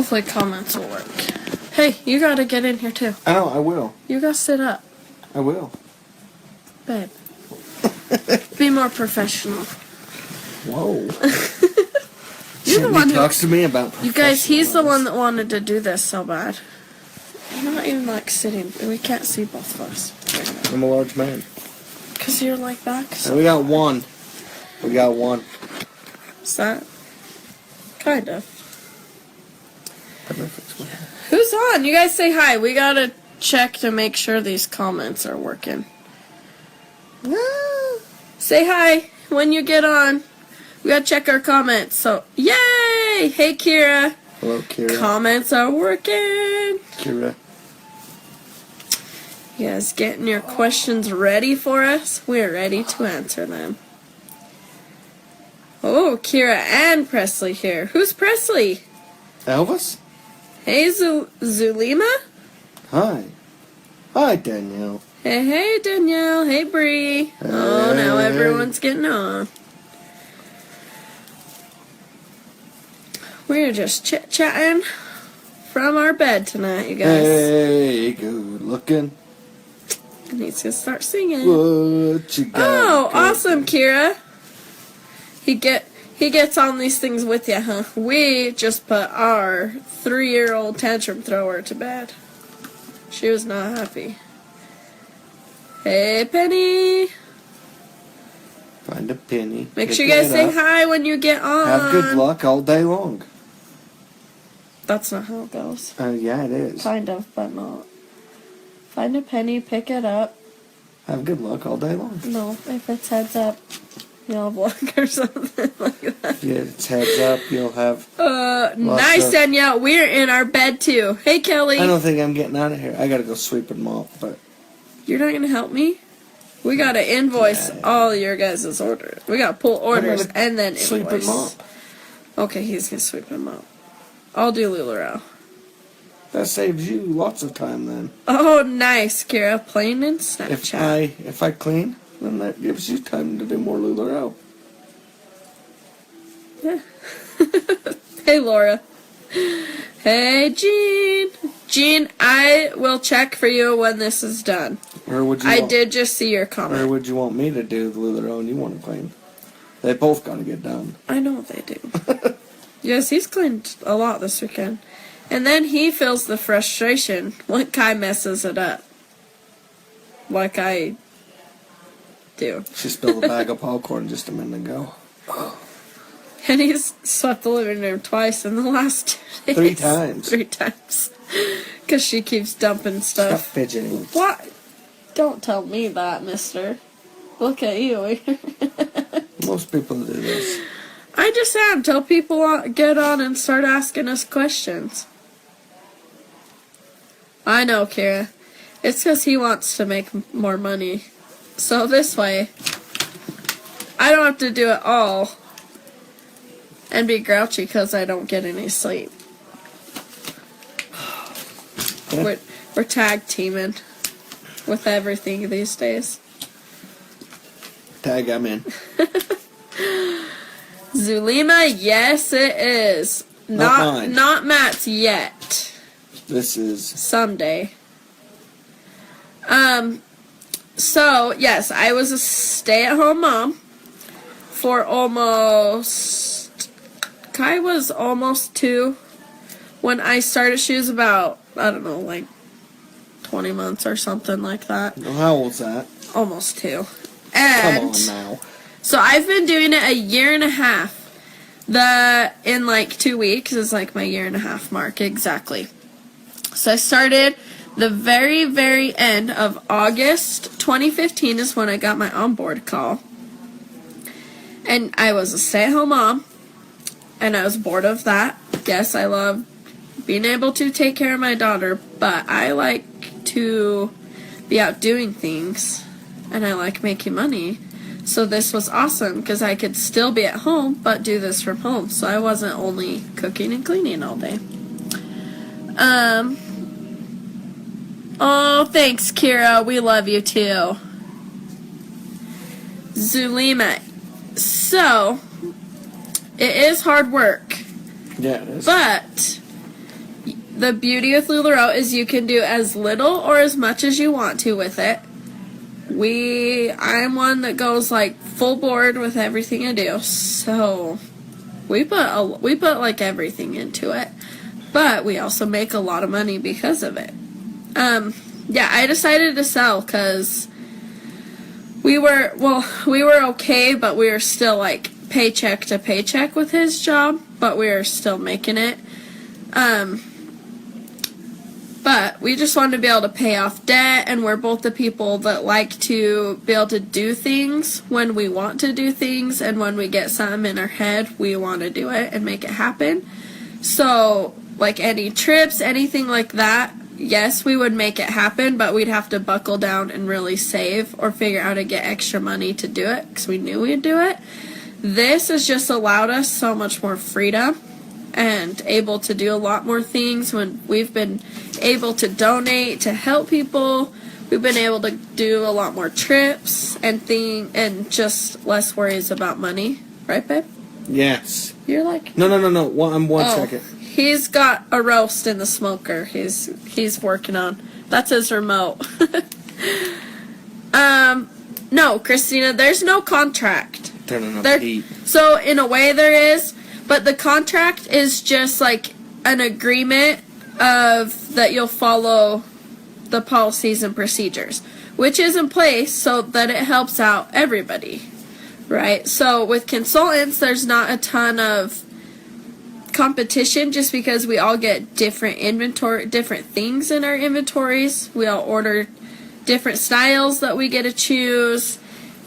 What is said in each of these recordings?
Hopefully comments will work. Hey, you gotta get in here too. I know, I will. You gotta sit up. I will. Babe. Be more professional. Whoa. You're the one who talks to me about You guys, he's the one that wanted to do this so bad. You're not even like sitting. We can't see both of us. I'm a large man. Because you're like back. So And we got one. We got one. is that? Kind of. Who's on? You guys say hi. We gotta check to make sure these comments are working. Say hi when you get on. We gotta check our comments. So, yay! Hey, Kira. Hello, Kira. Comments are working. Kira. You guys getting your questions ready for us? We're ready to answer them. Oh, Kira and Presley here. Who's Presley? Elvis? Hey, Zulima? Hi. Hi, Danielle. Hey, Danielle. Hey, Bree. Oh, now everyone's getting on. We're just chit-chatting from our bed tonight, you guys. Hey, good looking. And he's gonna start singing. What you got? Oh, awesome, Kira. He gets on these things with you, huh? We just put our 3-year-old tantrum thrower to bed. She was not happy. Hey, Penny. Find a penny. Make sure you guys say hi when you get on. Have good luck all day long. That's not how it goes. Yeah, it is. Kind of, but not. Find a penny, pick it up. Have good luck all day long. No, if it's heads up, you'll have luck or something like that. Yeah, it's heads up, you'll have... Nice, Danielle. We're in our bed, too. Hey, Kelly. I don't think I'm getting out of here. I gotta go sweep and mop, but... You're not gonna help me? We gotta invoice all your guys' orders. We gotta pull orders and then invoice. Sweep and mop. Okay, he's gonna sweep and mop. I'll do LuLaRoe. That saves you lots of time then. Oh, nice, Kira. Playing in Snapchat. If I clean, then that gives you time to do more LuLaRoe. Yeah. Hey, Laura. Hey, Jean. Jean, I will check for you when this is done. Or would you I did just see your comment. Or would you want me to do the LuLaRoe and you want to clean? They both gotta get done. I know they do. Yes, he's cleaned a lot this weekend. And then he feels the frustration when Kai messes it up. Like I do. She spilled a bag of popcorn just a minute ago. And he's swept the living room twice in the last 2 days. 3 times. 3 times. Because she keeps dumping stuff. Stop fidgeting. What? Don't tell me that, mister. Look at you. Most people do this. I just am. Tell people get on and start asking us questions. I know, Kira. It's because he wants to make more money. So this way, I don't have to do it all and be grouchy because I don't get any sleep. Yeah. We're tag teaming with everything these days. Tag, I'm in. Zulima, yes it is. Not mine. Not Matt's yet. This is... Someday. So, yes, I was a stay-at-home mom for almost... Kai was almost 2 when I started. She was about, I don't know, like 20 months or something like that. Well, how old's that? Almost 2. And Come on now. so I've been doing it 1.5 years. In like 2 weeks is like my 1.5 year mark exactly. So I started the very, very end of August 2015 is when I got my onboard call. And I was a stay-at-home mom. And I was bored of that. Yes, I love being able to take care of my daughter. But I like to be out doing things. And I like making money. So this was awesome because I could still be at home but do this from home. So I wasn't only cooking and cleaning all day. Oh, thanks, Kira. We love you too. Zulima. So, it is hard work. Yeah, it is. But the beauty with LuLaRoe is you can do as little or as much as you want to with it. I'm one that goes like full board with everything I do, so we put like everything into it, but we also make a lot of money because of it. Yeah, I decided to sell because we were okay, but we were still like paycheck to paycheck with his job, but we were still making it. But we just wanted to be able to pay off debt, and we're both the people that like to be able to do things when we want to do things, and when we get something in our head, we want to do it and make it happen. So, like any trips, anything like that, yes, we would make it happen, but we'd have to buckle down and really save or figure out how to get extra money to do it because we knew we'd do it. This has just allowed us so much more freedom and able to do a lot more things. When we've been able to donate to help people, we've been able to do a lot more trips and just less worries about money, right, babe? Yes. You're like No. I'm one second. He's got a roast in the smoker. He's working on. That's his remote. No, Christina, there's no contract. Turning up the heat. So in a way there is, but the contract is just like an agreement of that you'll follow the policies and procedures, which is in place so that it helps out everybody, right? So with consultants, there's not a ton of competition just because we all get different things in our inventories. We all order different styles that we get to choose,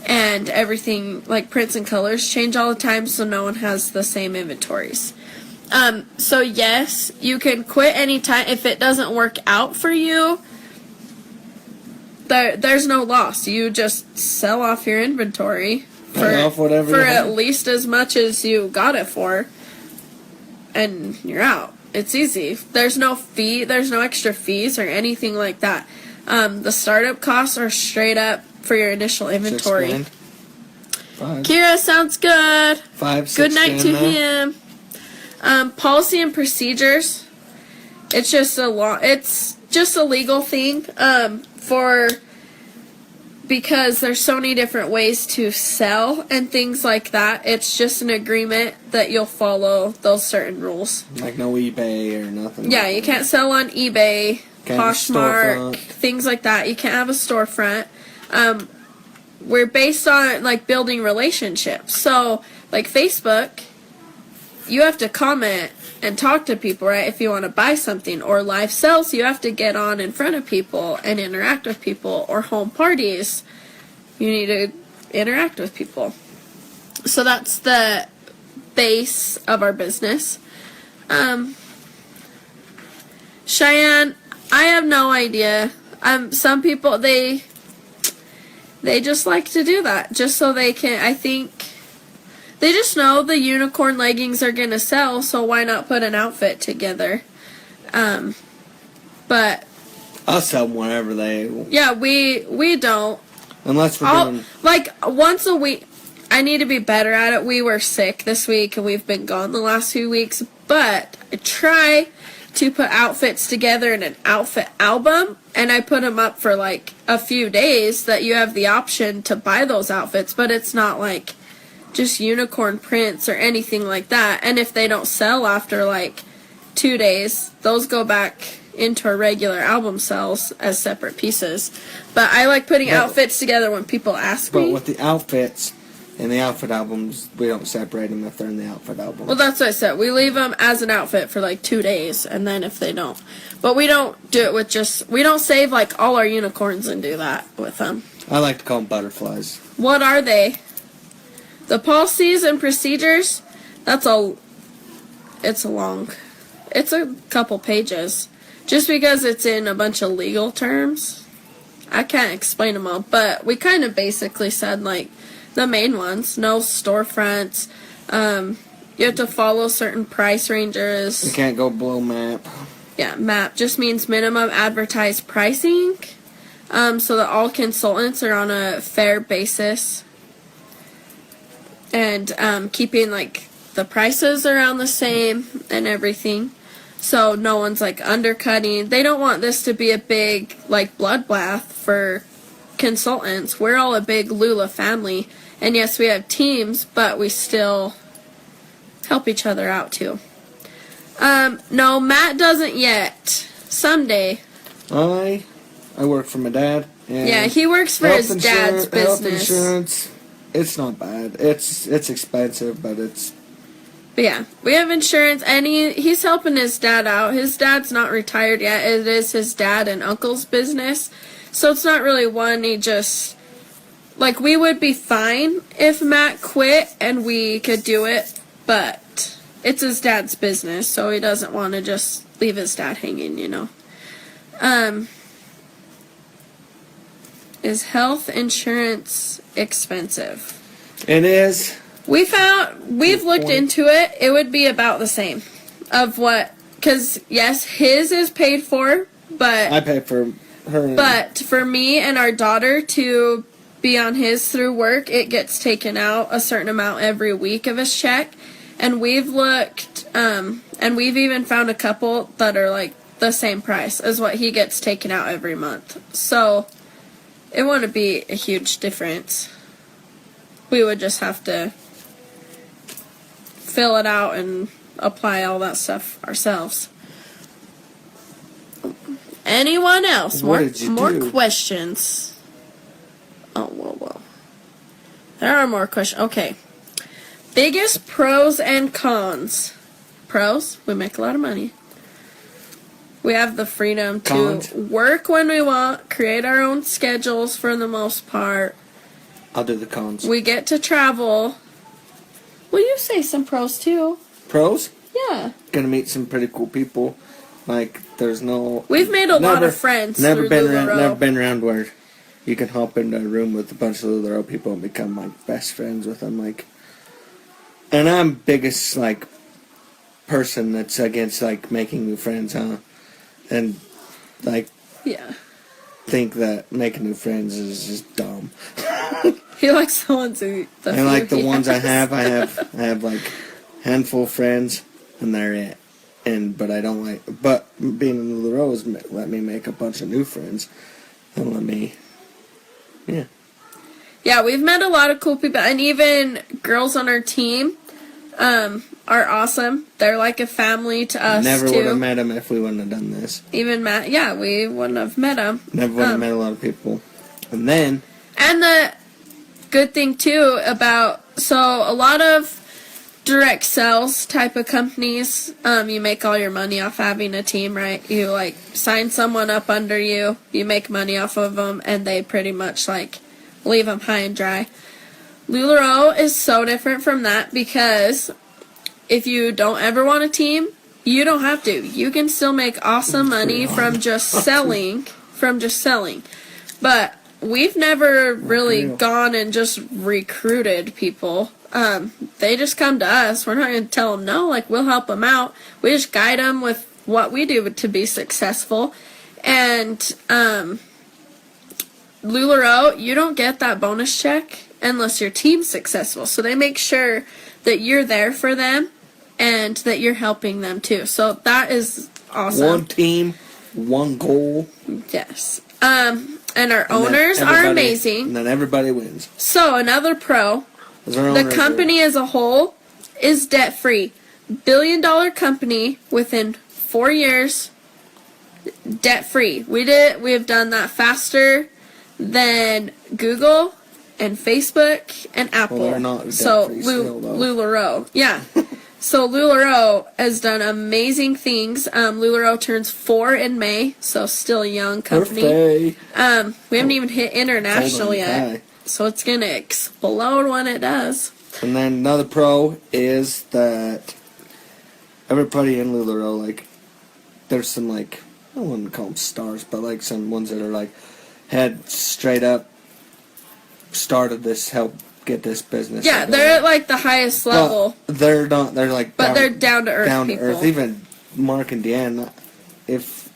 and everything, like prints and colors, change all the time, so no one has the same inventories. So yes, you can quit anytime if it doesn't work out for you. There's no loss. You just sell off your inventory for at least as much as you got it for, and you're out. It's easy. There's no fee. There's no extra fees or anything like that. The startup costs are straight up for your initial inventory. Kira, sounds good. 5, 6 good night to him. Policy and procedures. It's just a legal thing. Because there's so many different ways to sell and things like that. It's just an agreement that you'll follow those certain rules. Like no eBay or nothing. Yeah, you can't sell on eBay, Poshmark, things like that. You can't have a storefront. We're based on like building relationships. So like Facebook, you have to comment and talk to people, right? If you want to buy something, or live sales, you have to get on in front of people and interact with people, or home parties, you need to interact with people. So that's the base of our business. Cheyenne, I have no idea. Some people, they just like to do that just so they can, I think, they just know the unicorn leggings are going to sell, so why not put an outfit together? But I'll sell them whenever they... Yeah, we don't. Unless we're doing... Like, once a week. I need to be better at it. We were sick this week, and we've been gone the last few weeks. But I try to put outfits together in an outfit album, and I put them up for, like, a few days that you have the option to buy those outfits. But it's not, like, just unicorn prints or anything like that. And if they don't sell after like 2 days, those go back into our regular album sales as separate pieces. But I like putting outfits together when people ask me. But with the outfits and the outfit albums, we don't separate them if they're in the outfit album. Well, that's what I said. We leave them as an outfit for like 2 days, and then if they don't. But we don't do it with we don't save like all our unicorns and do that with them. I like to call them butterflies. What are they? The policies and procedures, it's a couple pages. Just because it's in a bunch of legal terms, I can't explain them all, but we kind of basically said, like, the main ones. No storefronts. You have to follow certain price ranges. You can't go below MAP. Yeah, MAP just means minimum advertised pricing, so that all consultants are on a fair basis. And keeping like the prices around the same and everything. So no one's like undercutting. They don't want this to be a big like bloodbath for consultants. We're all a big Lula family. And yes, we have teams, but we still help each other out too. No, Matt doesn't yet. Someday. I work for my dad. And Yeah, he works for his dad's Health business. insurance, it's not bad. It's expensive, but it's... But yeah, we have insurance, and he's helping his dad out. His dad's not retired yet. It is his dad and uncle's business. So it's not really one he just... Like, we would be fine if Matt quit and we could do it, but it's his dad's business, so he doesn't want to just leave his dad hanging, you know. Is health insurance expensive? It is. We've looked into it. It would be about the same of what, because yes, his is paid for, but I pay for her. But for me and our daughter to be on his through work, it gets taken out a certain amount every week of his check. And we've looked, and we've even found a couple that are like the same price as what he gets taken out every month. So it wouldn't be a huge difference. We would just have to fill it out and apply all that stuff ourselves. Anyone else? What did you more do? questions? Oh, whoa. There are more questions. Okay. Biggest pros and cons. Pros, we make a lot of money. We have the freedom to Cons? work when we want, create our own schedules for the most part. I'll do the cons. We get to travel. Will you say some pros too? Pros? Yeah. Gonna meet some pretty cool people. Like, there's no... We've made a lot of friends through LuLaRoe. Never been around where you can hop into a room with a bunch of LuLaRoe people and become, like, best friends with them. Like, and I'm biggest, like, person that's against, like, making new friends, huh? And, like, Yeah. think that making new friends is just dumb. He likes the ones who... And, like, the he ones I has. have, like, handful of friends, and they're it. But I don't like... But being in LuLaRoe has let me make a bunch of new friends. And let me... Yeah. Yeah, we've met a lot of cool people. And even girls on our team are awesome. They're like a family to us, Never too. would have met them if we wouldn't have done this. Even Matt, yeah, we wouldn't have met him. Never would have met a lot of people. And then... And the good thing, too, about... So, a lot of direct sales type of companies, you make all your money off having a team, right? You, like, sign someone up under you, you make money off of them, and they pretty much, like, leave them high and dry. LuLaRoe is so different from that because if you don't ever want a team, you don't have to. You can still make awesome money from just selling, But we've never really gone and just recruited people. They just come to us. We're not going to tell them no. Like, we'll help them out. We just guide them with what we do to be successful. And LuLaRoe, you don't get that bonus check unless your team's successful. So they make sure that you're there for them and that you're helping them too. So that is awesome. One team, one goal. Yes. And our owners are amazing. And then everybody wins. So another pro, the company as a whole is debt-free. $1 billion company within 4 years, debt-free. We have done that faster than Google and Facebook and Apple. Well, they're not So debt-free still, though. LuLaRoe, yeah. So LuLaRoe has done amazing things. LuLaRoe turns 4 in May, so still a young company. Birthday. We haven't even hit international Hold on, yet, hi. so it's gonna explode when it does. And then another pro is that everybody in LuLaRoe, like, there's some, like, I wouldn't call them stars, but, like, some ones that are, like, had straight up started this, help get this business. Yeah, they're at like the highest level, Well, they're not, they're like, but they're down to earth down to people. earth. Even Mark and Deanne, if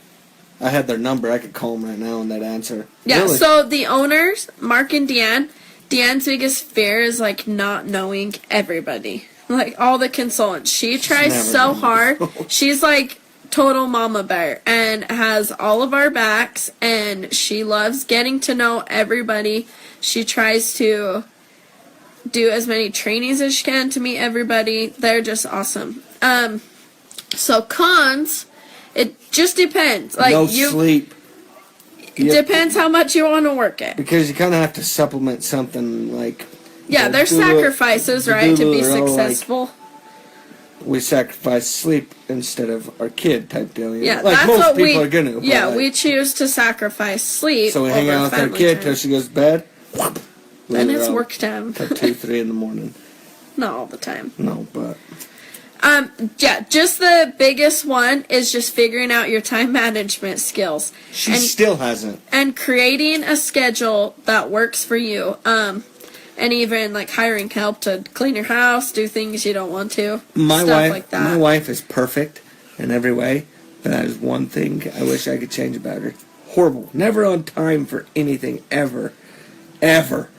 I had their number, I could call them right now and they'd answer. Yeah, Really. so the owners, Mark and Deanne's biggest fear is like not knowing everybody. Like all the consultants. She tries never so known. hard. She's like total mama bear and has all of our backs, and she loves getting to know everybody. She tries to do as many trainings as she can to meet everybody. They're just awesome. So cons, it just depends. Like no sleep. It depends how much you want to work it. Because you kind of have to supplement something like... Yeah, there's sacrifices, right, to be successful. Like, we sacrifice sleep instead of our kid type deal. You know? Yeah, like that's most what people are going to. Yeah, like, we choose to sacrifice sleep. So we hang out with our kid till she goes to bed. Then it's work time. Till 2, 3 in the morning. Not all the time. No, but... yeah, just the biggest one is just figuring out your time management skills. She still hasn't. And creating a schedule that works for you. And even like hiring help to clean your house, do things you don't want to. My stuff wife, like that. my wife is perfect in every way, but that is one thing I wish I could change about her. Horrible. Never on time for anything, ever. Ever.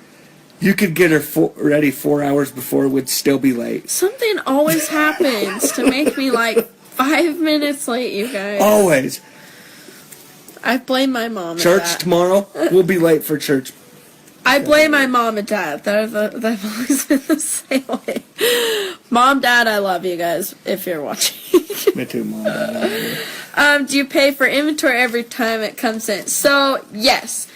You could get her ready 4 hours before it would still be late. Something always happens to make me like 5 minutes late, you guys. Always. I blame my mom. Church tomorrow, we'll be late for church. I blame my mom and dad. They've always been the same way. Mom, dad, I love you guys if you're watching. Me too, Mom. Dad. Do you pay for inventory every time it comes in? So, yes.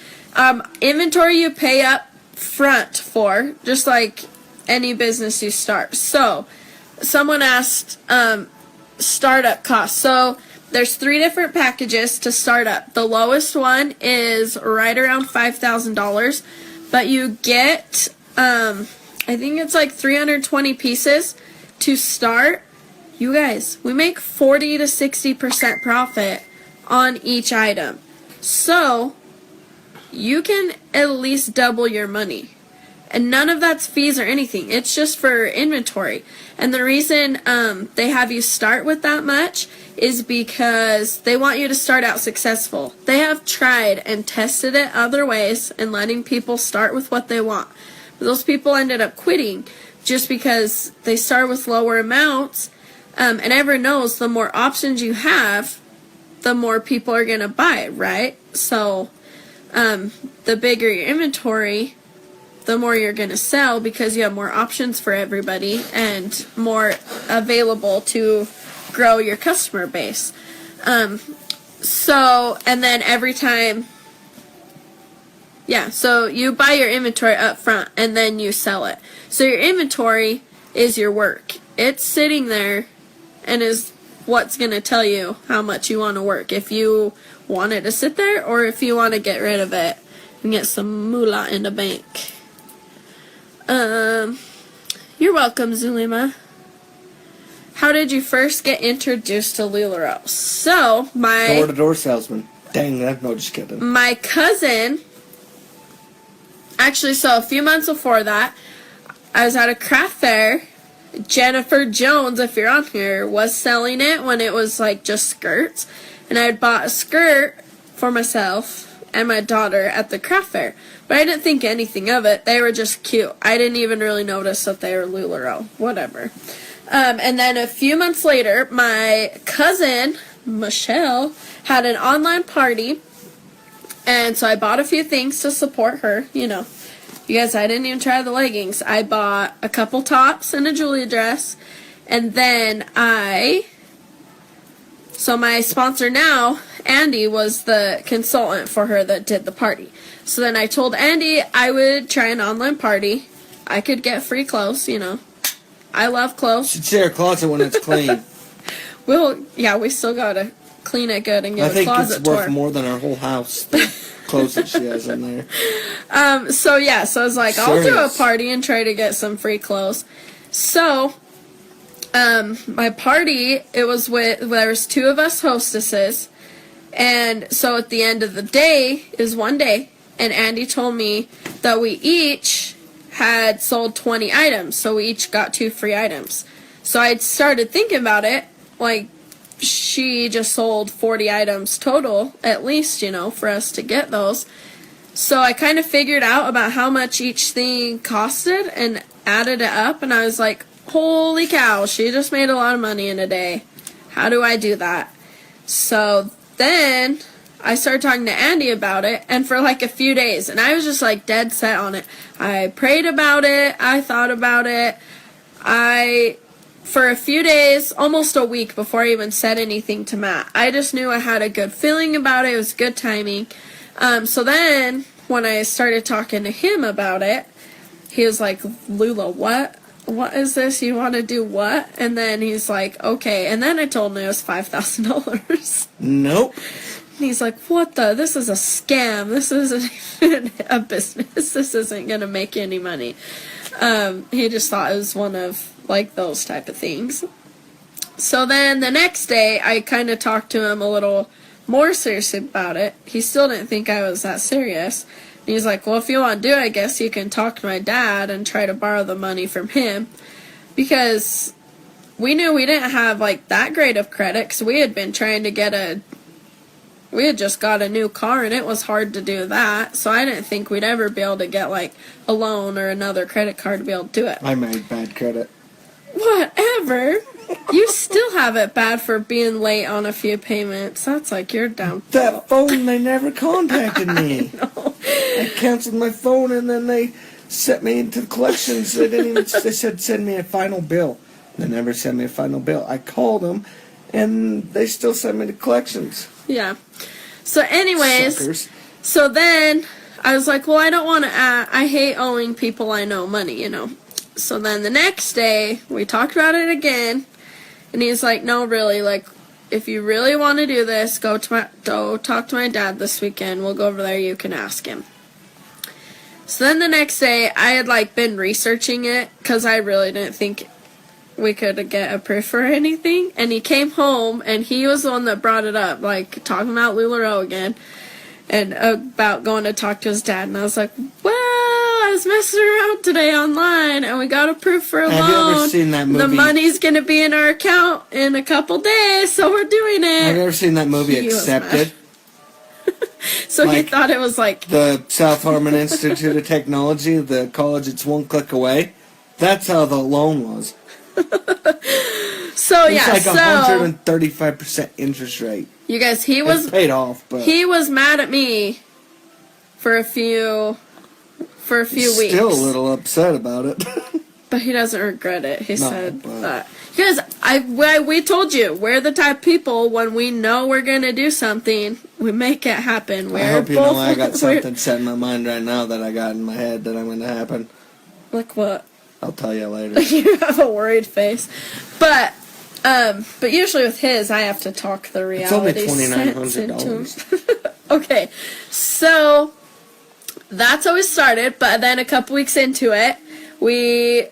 Inventory you pay up front for, just like any business you start. So, someone asked startup costs. So, there's 3 different packages to start up. The lowest one is right around $5,000. But you get, I think it's like 320 pieces to start. You guys, we make 40 to 60% profit on each item. So, you can at least double your money. And none of that's fees or anything. It's just for inventory. And the reason they have you start with that much is because they want you to start out successful. They have tried and tested it other ways and letting people start with what they want. But those people ended up quitting just because they start with lower amounts. And everyone knows the more options you have, the more people are going to buy, right? So the bigger your inventory, the more you're going to sell because you have more options for everybody and more available to grow your customer base. So, and then every time, yeah, so you buy your inventory up front and then you sell it. So your inventory is your work. It's sitting there and is what's going to tell you how much you want to work. If you want it to sit there or if you want to get rid of it and get some moolah in the bank. You're welcome, Zulima. How did you first get introduced to LuLaRoe? So, door-to-door salesman. Dang, no, just kidding. My cousin, actually, so a few months before that, I was at a craft fair. Jennifer Jones, if you're on here, was selling it when it was like just skirts. And I had bought a skirt for myself and my daughter at the craft fair. But I didn't think anything of it. They were just cute. I didn't even really notice that they were LuLaRoe. Whatever. And then a few months later, my cousin, Michelle, had an online party. And so I bought a few things to support her, you know. You guys, I didn't even try the leggings. I bought a couple tops and a Julia dress. And then so my sponsor now, Andy, was the consultant for her that did the party. So then I told Andy I would try an online party. I could get free clothes, you know. I love clothes. You should see her closet when it's clean. Yeah, we still gotta clean it good and get a closet tour. I think it's worth more than our whole house, the clothes that she has in there. So I was like, I'll do a party and try to get some free clothes. So, my party, there was 2 of us hostesses. And so at the end of the day is one day. And Andy told me that we each had sold 20 items, so we each got 2 free items. So I started thinking about it, like, she just sold 40 items total, at least, you know, for us to get those. So I kind of figured out about how much each thing costed and added it up, and I was like, holy cow, she just made a lot of money in a day. How do I do that? So then I started talking to Andy about it, and for like a few days, and I was just like dead set on it. I prayed about it, I thought about it. For a few days, almost a week before I even said anything to Matt, I just knew I had a good feeling about it. It was good timing. So then when I started talking to him about it, he was like, Lula, what? What is this? You want to do what? And then he's like, okay. And then I told him it was $5,000. Nope. And he's like, what the? This is a scam. This isn't even a business. This isn't going to make you any money. He just thought it was one of, like, those type of things. So then the next day, I kind of talked to him a little more seriously about it. He still didn't think I was that serious. And he's like, well, if you want to do it, I guess you can talk to my dad and try to borrow the money from him. Because we knew we didn't have, like, that great of credit, because we had been trying to get we had just got a new car, and it was hard to do that. So I didn't think we'd ever be able to get, like, a loan or another credit card to be able to do it. I made bad credit. Whatever. You still have it bad for being late on a few payments. That's like your downfall. That phone, they never contacted me. I canceled my phone, and then they sent me into the collections. They didn't even. They said send me a final bill. They never sent me a final bill. I called them, and they still sent me to collections. Yeah. So anyways, Suckers. so then I was like, well, I don't want to, I hate owing people I know money, you know. So then the next day, we talked about it again, and he's like, no, really, like, if you really want to do this, go talk to my dad this weekend. We'll go over there, you can ask him. So then the next day, I had, like, been researching it, because I really didn't think we could get approved for anything. And he came home, and he was the one that brought it up, like, talking about LuLaRoe again, and about going to talk to his dad. And I was like, well, I was messing around today online, and we got approved for a loan. Have you ever seen that movie? The money's going to be in our account in a couple days, so we're doing it. Have you ever seen that movie, He was Accepted? So he Like, thought it was like, The South Harmon Institute of Technology, the college it's one click away. That's how the loan was. so It's yeah, like so 135% interest rate. you guys, he It's was paid off, but he was mad at me for a few weeks. still a little upset about it. But he doesn't regret it. He No, said but- that. Because we told you, we're the type of people, when we know we're going to do something, we make it happen. I hope you know I got something set in my mind right now that I got in my head that I'm going to happen. Like what? I'll tell you later. You have a worried face. But usually with his, I have to talk the reality It's only sense into him. $2,900. Okay, so that's how we started. But then a couple weeks into it, we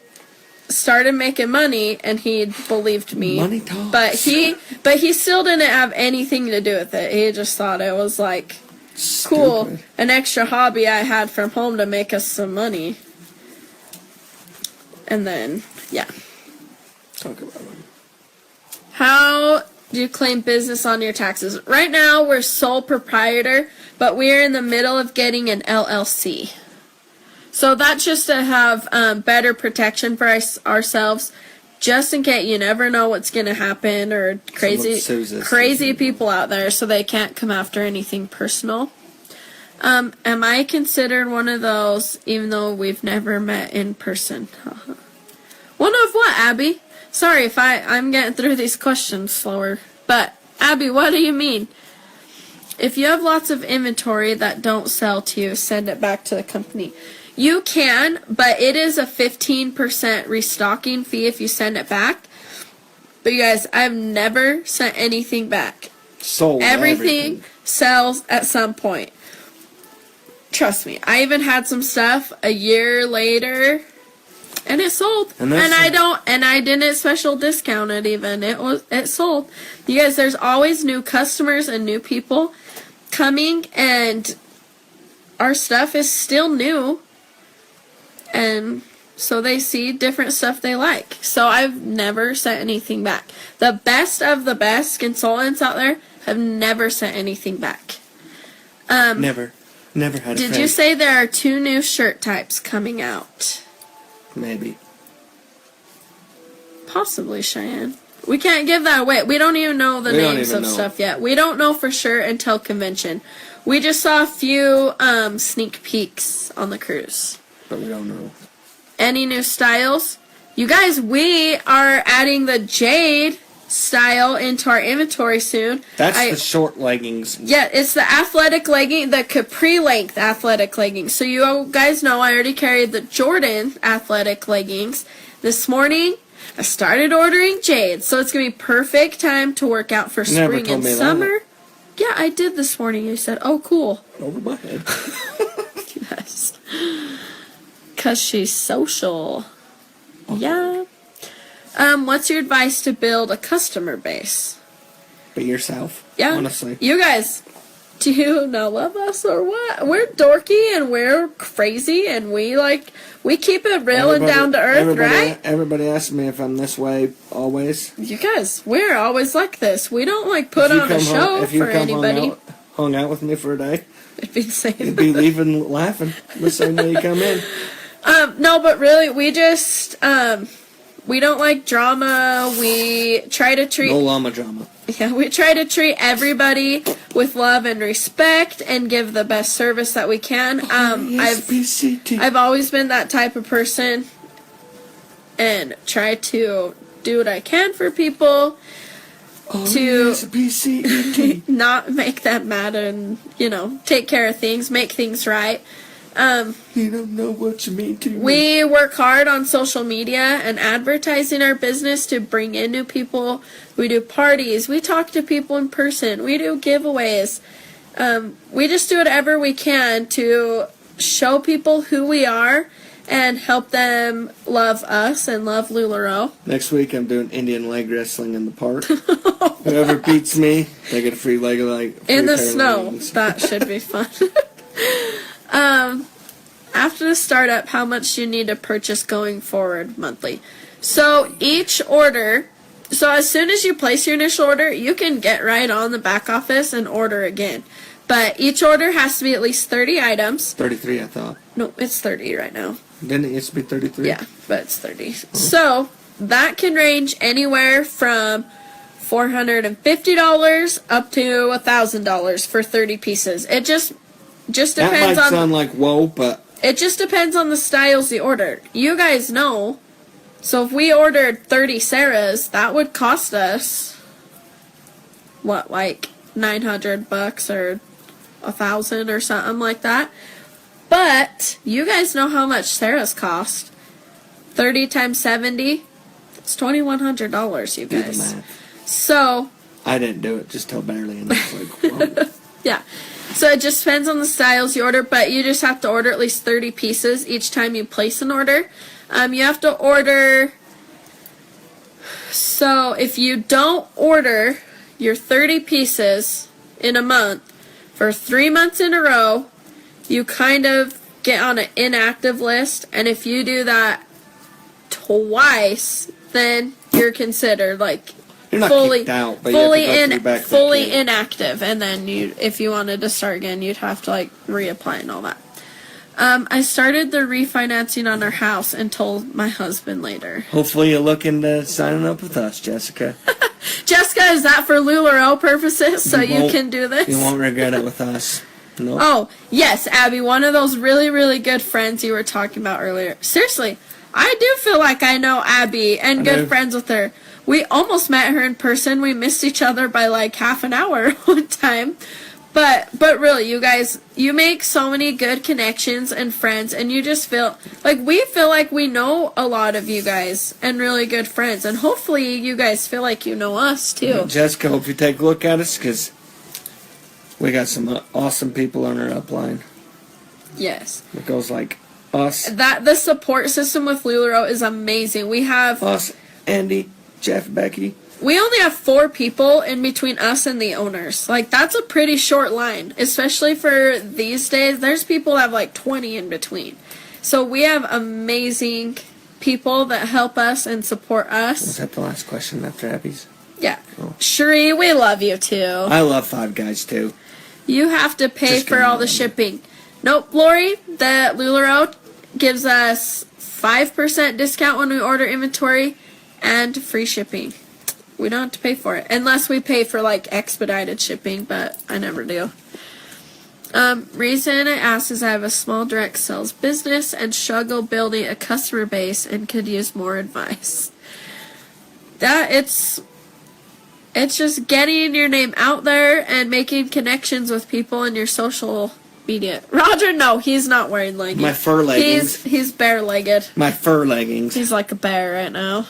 started making money, and he believed me. Money talks. But he still didn't have anything to do with it. He just thought it was like cool, Stupid. an extra hobby I had from home to make us some money. And then, yeah. Talk about it. How do you claim business on your taxes? Right now, we're sole proprietor, but we're in the middle of getting an LLC. So that's just to have better protection for ourselves, just in case. You never know what's going to happen, or crazy people out there, so they can't come after anything personal. Am I considered one of those, even though we've never met in person? One of what, Abby? Sorry if I'm getting through these questions slower. But, Abby, what do you mean? If you have lots of inventory that don't sell to you, send it back to the company. You can, but it is a 15% restocking fee if you send it back. But you guys, I've never sent anything back. Sold Everything sells at some point. Trust me. I even had some stuff a year later, and it sold. And I didn't special discount it even. It sold. You guys, there's always new customers and new people coming, and our stuff is still new. And so they see different stuff they like. So I've never sent anything back. The best of the best consultants out there have never sent anything back. Never had a friend. Did you say there are 2 new shirt types coming out? Maybe. Possibly, Cheyenne. We can't give that away. We don't even know the We don't names even of know. stuff yet. We don't know for sure until convention. We just saw a few sneak peeks on the cruise. But we don't know. Any new styles? You guys, we are adding the jade style into our inventory soon. That's the short leggings. Yeah, it's the athletic legging, the capri length athletic leggings. So you guys know I already carried the Jordan athletic leggings. This morning, I started ordering jade. So it's going to be perfect time to work out for You never spring told and me that. summer. Yeah, I did this morning. You said, oh, cool. Over my head. Yes. Because she's social. Yeah. What's your advice to build a customer base? Be yourself. Yeah. Honestly. You guys, do you not love us or what? We're dorky and we're crazy and we keep it real and down to earth, right? Everybody asks me if I'm this way always. You guys, we're always like this. We don't put on a show if you for come anybody. hung out with me for a day, I'd be saying you'd be leaving laughing the same day you come in. no, but really, we just, we don't like drama. We try to treat, No llama drama. yeah, we try to treat everybody with love and respect and give the best service that we can. I've always been that type of person and try to do what I can for people to not make them mad and, take care of things, make things right. You don't know what you mean to me. We work hard on social media and advertising our business to bring in new people. We do parties. We talk to people in person. We do giveaways. We just do whatever we can to show people who we are and help them love us and love LuLaRoe. Next week I'm doing Indian leg wrestling in the park. Whoever beats me, they get a free leg of in the snow. That should be fun. After the startup, how much do you need to purchase going forward monthly? So as soon as you place your initial order, you can get right on the back office and order again. But each order has to be at least 30 items. 33, I thought. No, it's 30 right now. Didn't it used to be 33? Yeah, but it's 30. So that can range anywhere from $450 up to $1,000 for 30 pieces. It just That depends might on sound like whoa, but it just depends on the styles you order. You guys know. So if we ordered 30 Sarahs, that would cost us what, like $900 or $1,000 or something like that. But you guys know how much Sarah's cost. 30 times 70, it's $2,100, you do the guys. math. So I didn't do it just till barely, and it's like, whoa. yeah. So it just depends on the styles you order, but you just have to order at least 30 pieces each time you place an order. You have to order, so if you don't order your 30 pieces in a month for 3 months in a row, you kind of get on an inactive list, and if you do that twice, then you're considered You're not fully kicked out, but you have to go through back fully again. inactive, and then if you wanted to start again, you'd have to reapply and all that. I started the refinancing on our house and told my husband later. Hopefully you're looking to signing up with us, Jessica. Jessica, is that for LuLaRoe purposes? So you can do this? You won't regret it with us. No. Oh, yes, Abby, one of those really, really good friends you were talking about earlier. Seriously, I do feel like I know Abby and good friends with her. We almost met her in person. We missed each other by half an hour one time. But really, you guys, you make so many good connections and friends, and you just feel like we know a lot of you guys and really good friends, and hopefully you guys feel like you know us too. Jessica, hope you take a look at us, because we got some awesome people on our upline. Yes. It goes like us. The support system with LuLaRoe is amazing. We have Us, Andy, Jeff, Becky. We only have 4 people in between us and the owners. That's a pretty short line, especially for these days. There's people that have 20 in between. So we have amazing people that help us and support us. Was that the last question after Abby's? Yeah. Oh. Sheree, we love you too. I love Five Guys too. You have to pay Just for all the shipping. Nope, Lori, the LuLaRoe gives us 5% discount when we order inventory and free shipping. We don't have to pay for it. Unless we pay for like expedited shipping, but I never do. Reason I asked is I have a small direct sales business and struggle building a customer base and could use more advice. It's just getting your name out there and making connections with people in your social media. Roger, no, he's not wearing leggings. My fur leggings. He's bare-legged. My fur leggings. He's like a bear right now.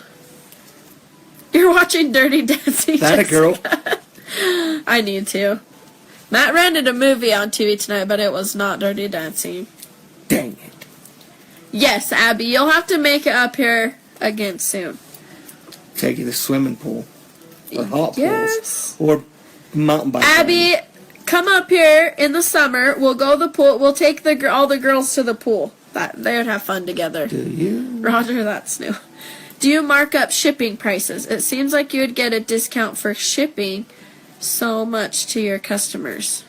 You're watching Dirty Dancing. That a girl? I need to. Matt rented a movie on TV tonight, but it was not Dirty Dancing. Dang it. Yes, Abby, you'll have to make it up here again soon. Take you to the swimming pool. Or hot Yes. pools. Or mountain bike. Abby, come up here in the summer. We'll go to the pool. We'll take all the girls to the pool. They would have fun together. Do you? Roger, that's new. Do you mark up shipping prices? It seems like you would get a discount for shipping so much to your customers.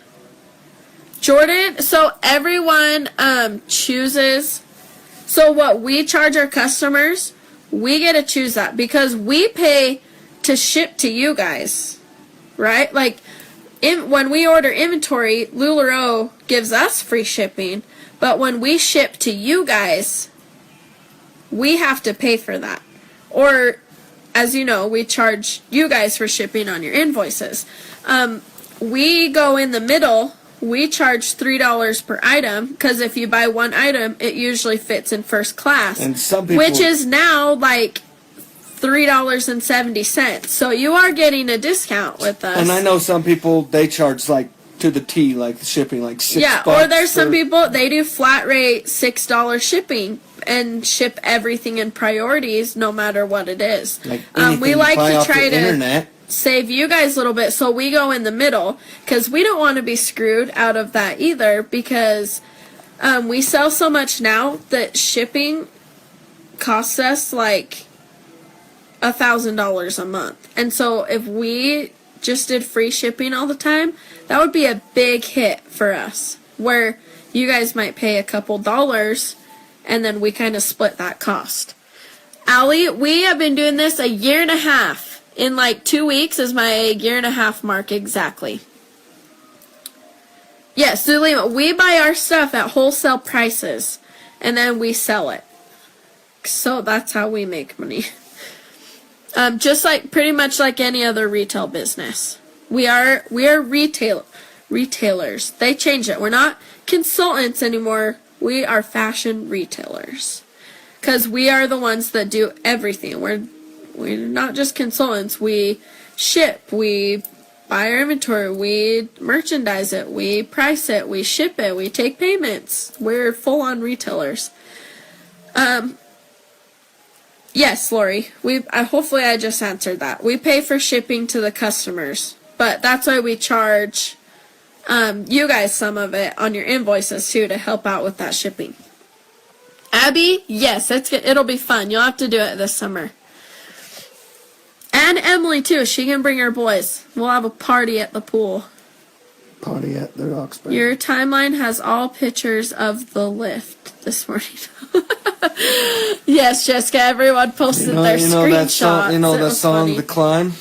Jordan, so everyone chooses. So what we charge our customers, we get to choose that because we pay to ship to you guys, right? Like when we order inventory, LuLaRoe gives us free shipping, but when we ship to you guys, we have to pay for that. Or, as you know, we charge you guys for shipping on your invoices. We go in the middle. We charge $3 per item because if you buy one item, it usually fits in first class, And some people, which is now like $3.70. So you are getting a discount with us. and I know some people, they charge like to the T, like the shipping, like $6. Yeah, or there's some people, they do flat rate $6 shipping and ship everything in priorities no matter what it is. Like We like to try to internet. save you guys a little bit, so we go in the middle because we don't want to be screwed out of that either because we sell so much now that shipping costs us like $1,000 a month. And so if we just did free shipping all the time, that would be a big hit for us where you guys might pay a couple dollars and then we kind of split that cost. Allie, we have been doing this a year and a half. In like 2 weeks is my year and a half mark exactly. Yes, Zulima, we buy our stuff at wholesale prices and then we sell it. So that's how we make money. Just like pretty much like any other retail business. We are retailers. They changed it. We're not consultants anymore. We are fashion retailers. Because we are the ones that do everything. We're not just consultants. We ship. We buy our inventory. We merchandise it. We price it. We ship it. We take payments. We're full-on retailers. Yes, Lori. Hopefully I just answered that. We pay for shipping to the customers. But that's why we charge you guys some of it on your invoices too to help out with that shipping. Abby, yes, it'll be fun. You'll have to do it this summer. And Emily too. She can bring her boys. We'll have a party at the pool. Party at the Roxbury. Your timeline has all pictures of the lift this morning. Yes, Jessica. Everyone posted their screenshots. That song, that song, funny. The Climb?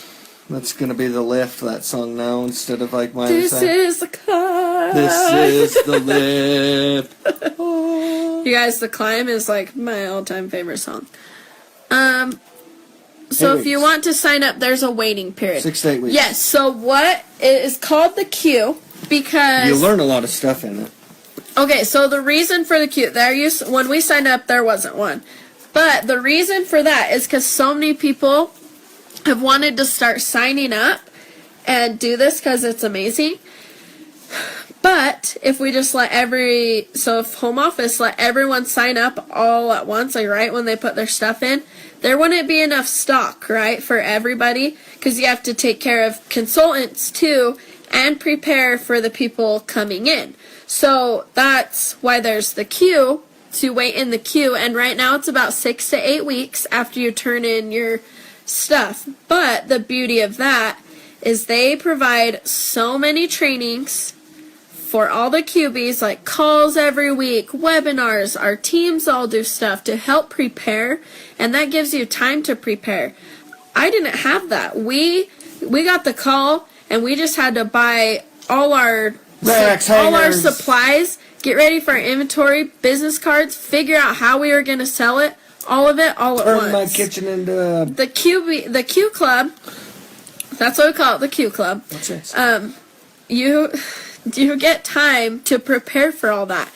That's going to be the lift, that song now, instead of like my This is the climb. This is the lift. You guys, The Climb is like my all-time favorite song. So if you want to sign up, there's a waiting period. 6 to 8 weeks. Yes, so what it is called the queue because You learn a lot of stuff in it. okay, so the reason for the queue, when we signed up, there wasn't one. But the reason for that is because so many people have wanted to start signing up and do this because it's amazing. But if we just if home office let everyone sign up all at once, like right when they put their stuff in, there wouldn't be enough stock, right, for everybody because you have to take care of consultants too and prepare for the people coming in. So that's why there's the queue, to wait in the queue, and right now it's about 6 to 8 weeks after you turn in your stuff. But the beauty of that is they provide so many trainings for all the QBs, like calls every week, webinars, our teams all do stuff to help prepare, and that gives you time to prepare. I didn't have that. We got the call and we just had to buy all our Racks, all our hangers. supplies, get ready for our inventory, business cards, figure out how we were going to sell it, all of it, all at Turn my once. kitchen into The Q Club, that's what we call it, the Q Club. what's this? You get time to prepare for all that.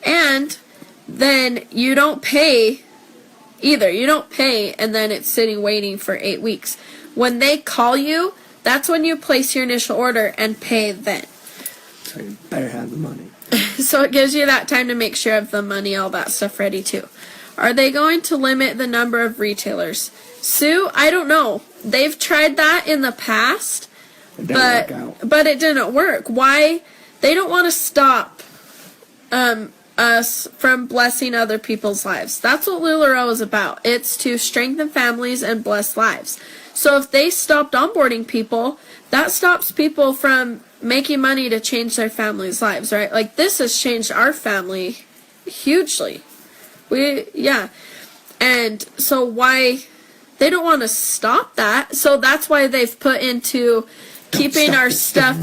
And then you don't pay either. You don't pay and then it's sitting waiting for 8 weeks. When they call you, that's when you place your initial order and pay then. So you better have the money. So it gives you that time to make sure of the money, all that stuff ready too. Are they going to limit the number of retailers? Sue, I don't know. They've tried that in the past, It didn't work out. but it didn't work. Why? They don't want to stop us from blessing other people's lives. That's what LuLaRoe is about. It's to strengthen families and bless lives. So if they stopped onboarding people, that stops people from making money to change their families' lives, right? Like, this has changed our family hugely. And so why they don't want to stop that. So that's why they've put into keeping our stuff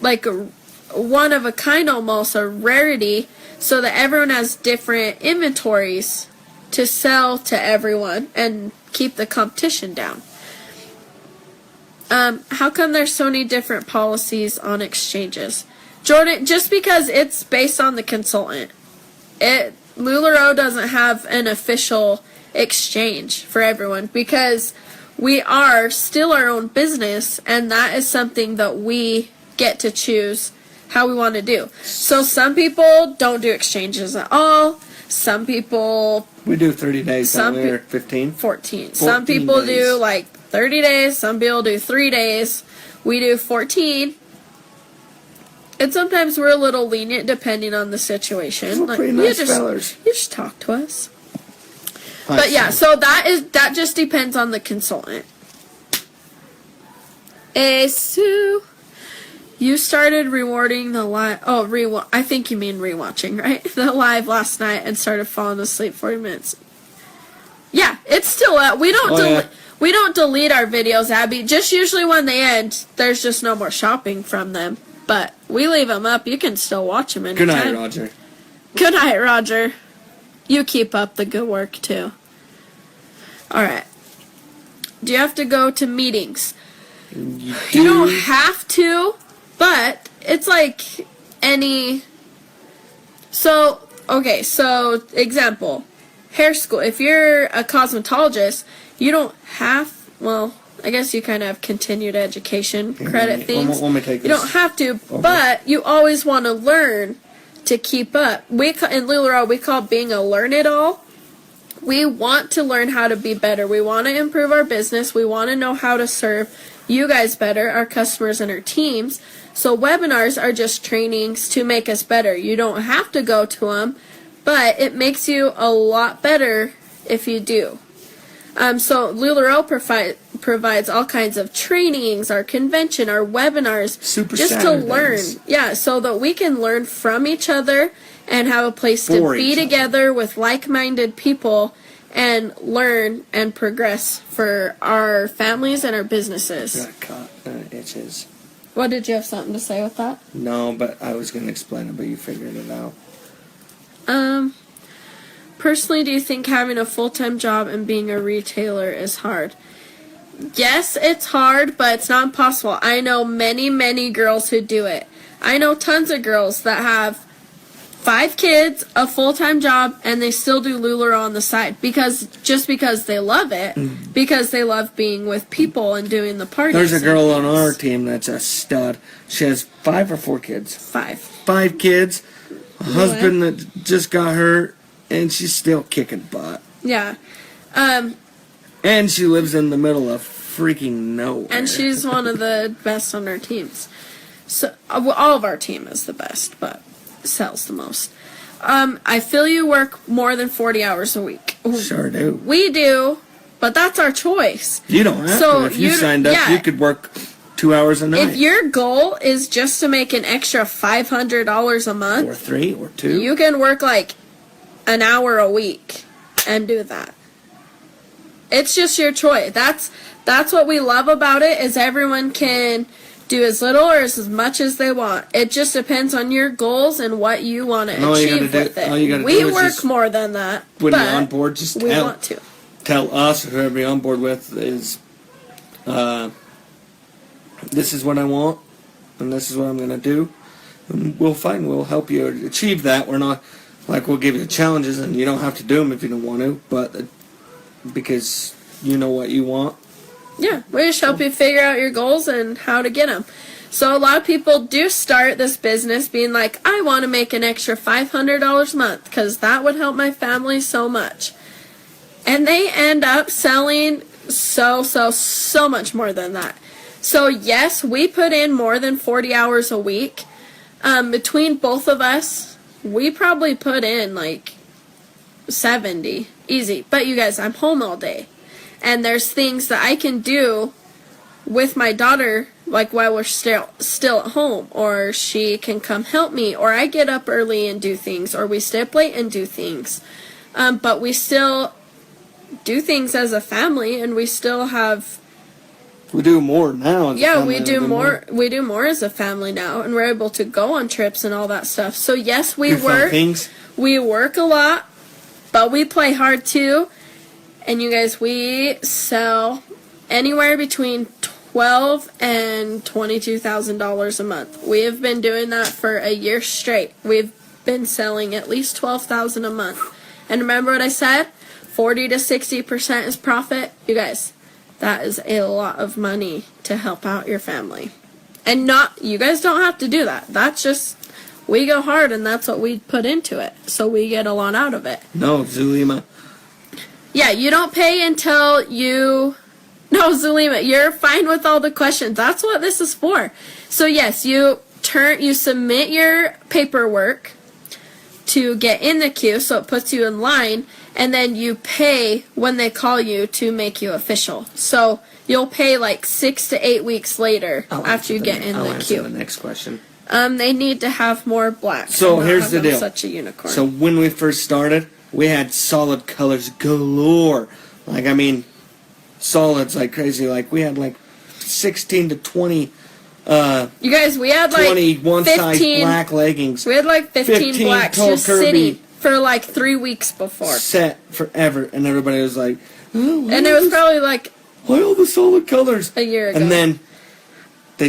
like a one of a kind, almost a rarity, so that everyone has different inventories to sell to everyone and keep the competition down. How come there's so many different policies on exchanges? Jordan, just because it's based on the consultant. LuLaRoe doesn't have an official exchange for everyone because we are still our own business, and that is something that we get to choose how we want to do. So some people don't do exchanges at all. Some people We do 30 days. Some We're 15. 14. Some 14 people days. do like 30 days. Some people do 3 days. We do 14. And sometimes we're a little lenient depending on the situation. We're pretty nice you fellers. just talk to us. But yeah, so that just depends on the consultant. Sue, you started rewarding the live. Oh, I think you mean rewatching, right? The live last night and started falling asleep 40 minutes. Yeah, it's still up. We don't delete our videos, Abby. Just usually when they end, there's just no more shopping from them. But we leave them up. You can still watch them anytime. Good night, Roger. Good night, Roger. You keep up the good work, too. Alright. Do you have to go to meetings? You don't have to, but it's like any... So, okay, so, example. Hair school. If you're a cosmetologist, you don't have... Well, I guess you kind of have continued education credit things. Let me take You this. don't have to, Okay. but you always want to learn to keep up. In LuLaRoe, we call being a learn-it-all. We want to learn how to be better. We want to improve our business. We want to know how to serve you guys better, our customers and our teams. So webinars are just trainings to make us better. You don't have to go to them, but it makes you a lot better if you do. So LuLaRoe provides all kinds of trainings, our convention, our webinars, Super just to Saturdays. learn. Yeah, so that we can learn from each other and have a place to For be each other. together with like-minded people and learn and progress for our families and our businesses. Got caught. Itches. What, did you have something to say with that? No, but I was going to explain it, but you figured it out. Personally, do you think having a full-time job and being a retailer is hard? Yes, it's hard, but it's not impossible. I know many, many girls who do it. I know tons of girls that have 5 kids, a full-time job, and they still do LuLaRoe on the side because they love it, because they love being with people and doing the parties. There's a and girl on things. our team that's a stud. She has 5 or 4 kids. 5. 5 kids, a husband that just got hurt, and she's still kicking butt. Yeah. And she lives in the middle of freaking nowhere. And she's one of the best on our teams. So all of our team is the best, but sells the most. I feel you work more than 40 hours a week. Sure do. We do, but that's our choice. You don't have So to. If you you- signed up, yeah. you could work 2 hours a night. If your goal is just to make an extra $500 a month, or 3 or 2. you can work like an hour a week and do that. It's just your choice. That's what we love about it, is everyone can do as little or as much as they want. It just depends on your goals and what you want to achieve with it. We work more than that, when but you're on board, just we want to. Tell us or whoever you're on board with is, this is what I want, and this is what I'm going to do. And we'll help you achieve that. We're not, like, we'll give you challenges, and you don't have to do them if you don't want to, but because you know what you want. Yeah, we just help you figure out your goals and how to get them. So a lot of people do start this business being like, I want to make an extra $500 a month because that would help my family so much. And they end up selling so much more than that. So yes, we put in more than 40 hours a week. Between both of us, we probably put in like 70, easy. But you guys, I'm home all day. And there's things that I can do with my daughter, like while we're still at home, or she can come help me, or I get up early and do things, or we stay up late and do things. But we still do things as a family, and we still have. We do more now. Yeah, we do more. We do more as a family now, and we're able to go on trips and all that stuff. So yes, we work. We work a lot, but we play hard too. And you guys, we sell anywhere between $12,000 and $22,000 a month. We have been doing that for a year straight. We've been selling at least $12,000 a month. And remember what I said? 40 to 60% is profit. You guys, that is a lot of money to help out your family. And you guys don't have to do that. That's just, we go hard and that's what we put into it. So we get a lot out of it. No, Zulima. Yeah, you don't pay until you... No, Zulima, you're fine with all the questions. That's what this is for. So yes, you submit your paperwork to get in the queue, so it puts you in line, and then you pay when they call you to make you official. So you'll pay like 6 to 8 weeks later after you get in the queue. I'll answer the next question. They need to have more black. So here's the deal. Such a unicorn. So when we first started, we had solid colors galore. Like, I mean, solids like crazy. Like, we had like 16 to 20. You guys, we had like 21 size black leggings. We had like 15 blacks just sitting for like 3 weeks before. Set forever, and everybody was like, oh, and it was probably like, why all the solid colors? A year ago. And then they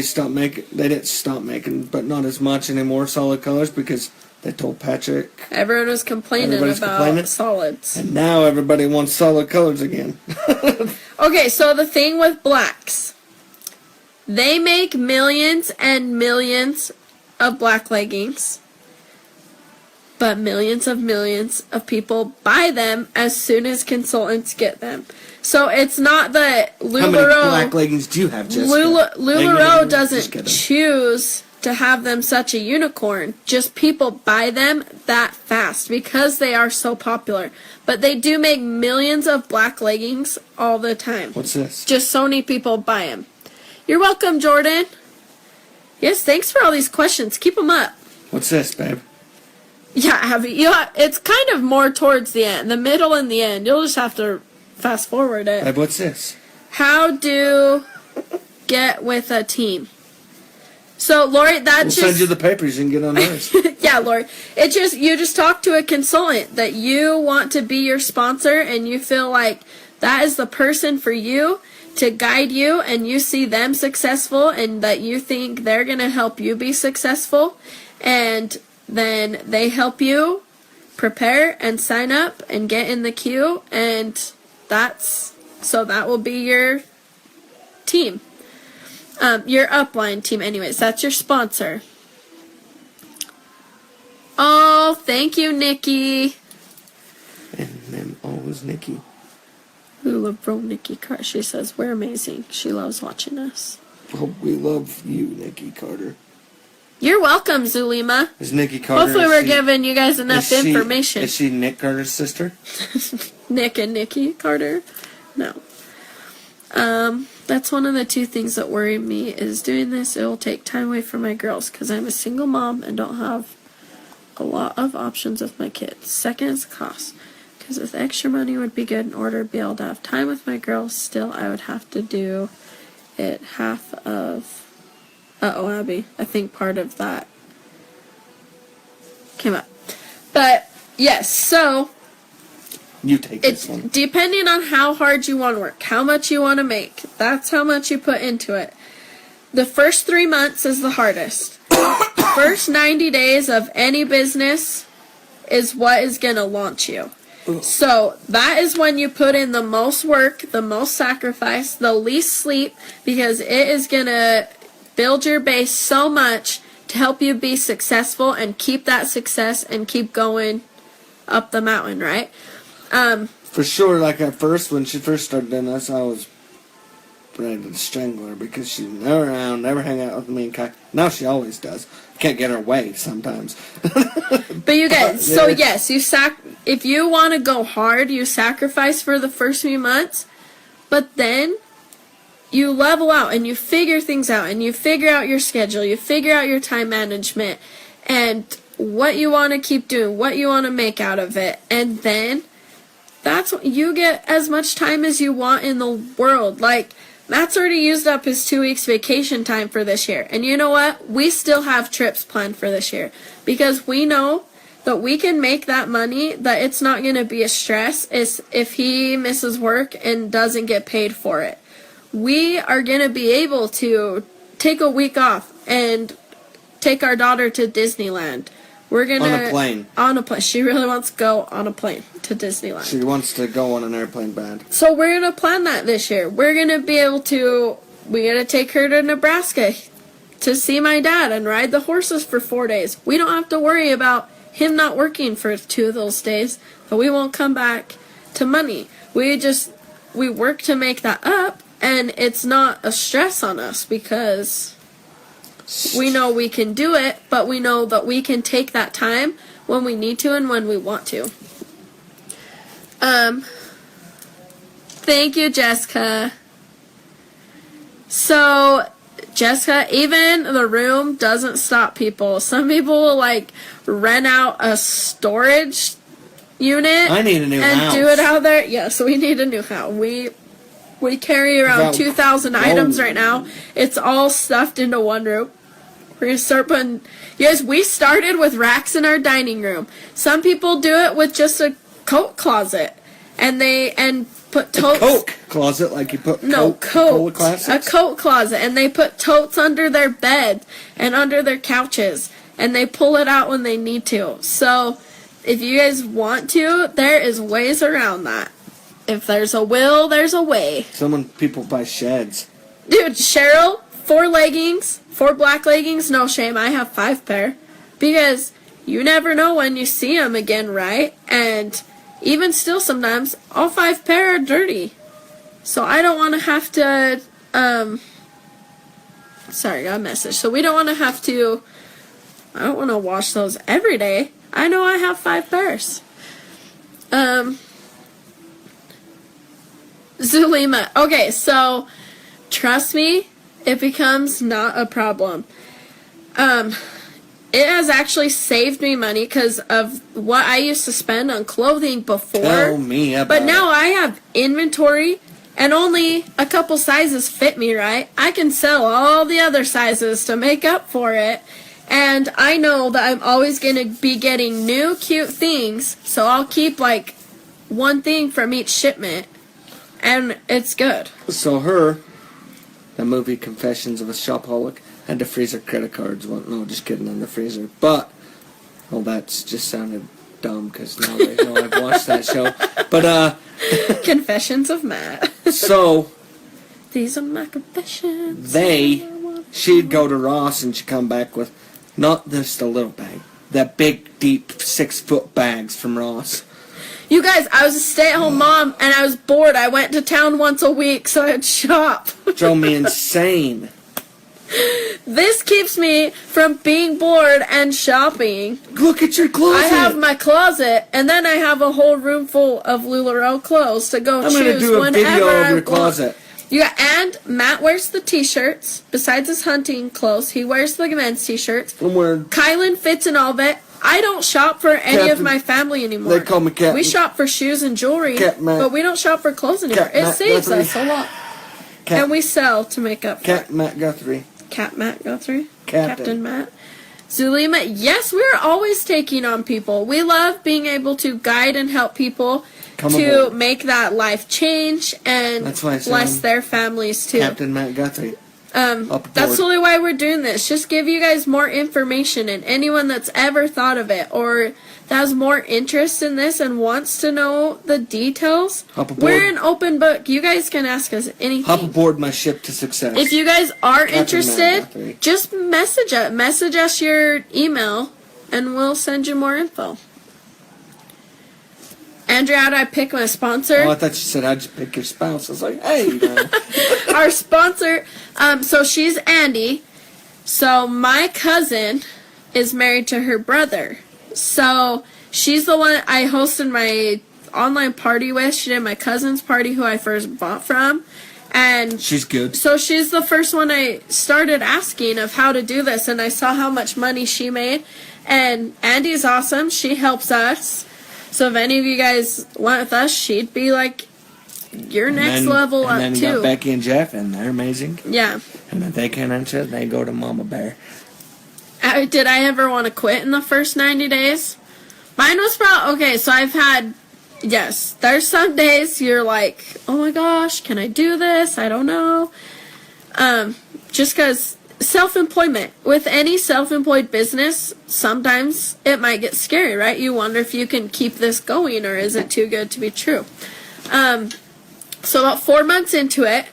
stopped making. They didn't stop making, but not as much anymore. Solid colors because they told Patrick. Everyone was complaining about solids. And now everybody wants solid colors again. Okay, so the thing with blacks, they make millions and millions of black leggings, but millions of people buy them as soon as consultants get them. So it's not that LuLaRoe... How many black leggings do you have, Jessica? LuLaRoe doesn't choose to have them such a unicorn. Just people buy them that fast because they are so popular. But they do make millions of black leggings all the time. What's this? Just so many people buy them. You're welcome, Jordan. Yes, thanks for all these questions. Keep them up. What's this, babe? Yeah, Abby. It's kind of more towards the end. The middle and the end. You'll just have to fast forward it. Babe, what's this? How to get with a team. So, Lori, we'll send you the papers and get on ours. Yeah, Lori. You just talk to a consultant that you want to be your sponsor and you feel like that is the person for you to guide you and you see them successful and that you think they're going to help you be successful. And then they help you prepare and sign up and get in the queue. And that will be your team. Your upline team, anyways. That's your sponsor. Oh, thank you, Nikki. And then always Nikki. LuLaRoe Nikki Carter. She says, we're amazing. She loves watching us. Well, we love you, Nikki Carter. You're welcome, Zulima. Is Nikki Carter... Hopefully we're giving you guys enough information. Is she Nick Carter's sister? Nick and Nikki Carter? No. That's one of the two things that worry me is doing this. It will take time away from my girls because I'm a single mom and don't have a lot of options with my kids. Second is the cost. because with extra money would be good in order to be able to have time with my girls. Still, I would have to do it half of. Abby, I think part of that came up. But yes, so You take it's this one. depending on how hard you want to work, how much you want to make. That's how much you put into it. The first 3 months is the hardest. First 90 days of any business is what is going to launch you. So that is when you put in the most work, the most sacrifice, the least sleep, because it is going to build your base so much to help you be successful and keep that success and keep going up the mountain, right? For sure, like at first, when she first started doing this, I was ready to strangle her because she's never around, never hang out with me and Kai. Now she always does. Can't get her way sometimes. But you guys, so yes, if you want to go hard, you sacrifice for the first few months, but then you level out and you figure things out and you figure out your schedule, you figure out your time management and what you want to keep doing, what you want to make out of it, and then that's what you get as much time as you want in the world. Like, Matt's already used up his 2 weeks vacation time for this year. And you know what? We still have trips planned for this year. Because we know that we can make that money, that it's not going to be a stress if he misses work and doesn't get paid for it. We are going to be able to take a week off and take our daughter to Disneyland. We're going to... On a plane. On a plane. She really wants to go on a plane to Disneyland. She wants to go on an airplane band. So we're going to plan that this year. We're going to be able to... We're going to take her to Nebraska to see my dad and ride the horses for 4 days. We don't have to worry about him not working for 2 of those days, but we won't come back to money. We work to make that up, and it's not a stress on us because we know we can do it, but we know that we can take that time when we need to and when we want to. Thank you, Jessica. So, Jessica, even the room doesn't stop people. Some people will, like, rent out a storage unit. I need a new and house. do it out there. Yeah, so we need a new house. We carry around 2,000 items right now. It's all stuffed into one room. We're going to start putting... Yes, we started with racks in our dining room. Some people do it with just a coat closet. And put totes... A Coke closet, like you put coat. classics? A coat closet. And they put totes under their bed and under their couches. And they pull it out when they need to. So, if you guys want to, there is ways around that. If there's a will, there's a way. People buy sheds. Dude, Cheryl, 4 leggings, 4 black leggings, no shame, I have 5 pair. Because you never know when you see them again, right? And even still sometimes, all 5 pair are dirty. So I don't want to have to, sorry, got a message. So we don't want to have to, I don't want to wash those every day. I know I have 5 pairs. Zulima. Okay, so trust me, it becomes not a problem. It has actually saved me money because of what I used to spend on clothing before. Tell me about But now I have inventory and only a couple sizes fit me, right? I can sell all the other sizes to make up for it. And I know that I'm always going to be getting new cute things, so I'll keep like one thing from each shipment. And it's good. So the movie Confessions of a Shopaholic, had to freeze her credit cards. Well, no, just kidding, in the freezer. But, well, that's just sounded dumb because now they know I've watched that show. But, Confessions of Matt. So, these are my confessions. She'd go to Ross and she'd come back with not just a little bag, that big, deep 6-foot bags from Ross. You guys, I was a stay-at-home mom, and I was bored. I went to town once a week, so I'd shop. Drove me insane. This keeps me from being bored and shopping. Look at your closet. I have my closet, and then I have a whole room full of LuLaRoe clothes to go choose whenever I want. I'm going to do a video of your closet. And Matt wears the t-shirts. Besides his hunting clothes, he wears the men's t-shirts. I'm wearing... Kylan fits in all of it. I don't shop for any of Captain- my family anymore. They call me Captain. We shop for shoes and jewelry, Cat Matt. but we don't shop for clothes anymore. Cat It Matt saves Guthrie. us a lot. Cap, And we sell to make up for it. Cap Matt Guthrie. Cat Matt Guthrie? Captain. Matt. Zulima, yes, we're always taking on people. We love being able to guide and help people Come to aboard. make that life change and That's why I said bless I'm their families too. Captain Matt Guthrie. Up That's aboard. really why we're doing this. Just give you guys more information, and anyone that's ever thought of it or that has more interest in this and wants to know the details, Hop aboard. we're an open book. You guys can ask us anything. Hop aboard my ship to success. If you guys are Captain interested, Matt Guthrie. just message us your email, and we'll send you more info. Andrea, how do I pick my sponsor? Oh, I thought you said I'd just pick your spouse. I was like, hey, man. Our sponsor, so she's Andy. So my cousin is married to her brother. So she's the one I hosted my online party with. She did my cousin's party, who I first bought from. And She's good. so she's the first one I started asking of how to do this. And I saw how much money she made. And Andy's awesome. She helps us. So if any of you guys went with us, she'd be like your next level and up then you too. got Becky and Jeff, and they're amazing. Yeah. And if they can't answer it, they go to Mama Bear. Did I ever want to quit in the first 90 days? Mine was probably, okay, so I've had, yes, there's some days you're like, oh my gosh, can I do this? I don't know. Just because self-employment, with any self-employed business, sometimes it might get scary, right? You wonder if you can keep this going, or is it too good to be true? So about 4 months into it,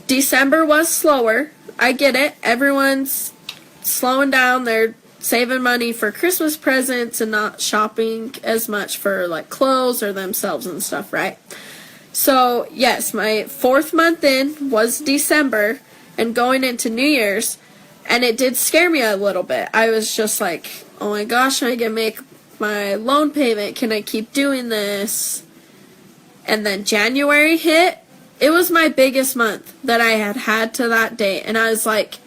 December was slower. I get it. Everyone's slowing down. They're saving money for Christmas presents and not shopping as much for like clothes or themselves and stuff, right? So yes, my 4th month in was December and going into New Year's, and it did scare me a little bit. I was just like, oh my gosh, am I gonna make my loan payment? Can I keep doing this? And then January hit. It was my biggest month that I had to that date. And I was like,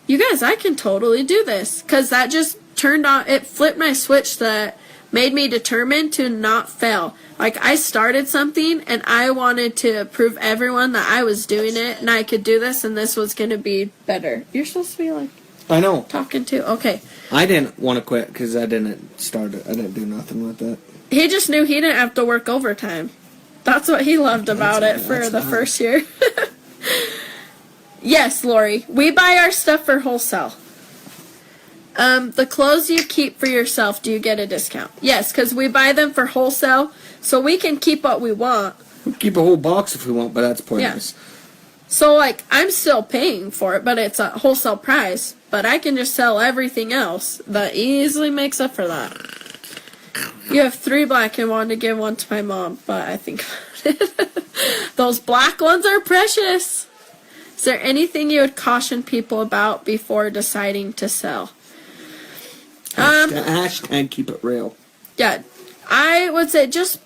you guys, I can totally do this. Because that just turned on, it flipped my switch that made me determined to not fail. Like, I started something and I wanted to prove everyone that I was doing it and I could do this and this was going to be better. You're supposed to be like I know. talking to. Okay. I didn't want to quit because I didn't start it. I didn't do nothing with it. He just knew he didn't have to work overtime. That's what he loved about it for that's the nice. first year. Yes, Lori, we buy our stuff for wholesale. The clothes you keep for yourself, do you get a discount? Yes, because we buy them for wholesale, so we can keep what we want. We keep a whole box if we want, but that's pointless. So, like, I'm still paying for it, but it's a wholesale price. But I can just sell everything else that easily makes up for that. You have 3 black and wanted to give one to my mom, but I think those black ones are precious. Is there anything you would caution people about before deciding to sell? Hashtag keep it real. Yeah, I would say it just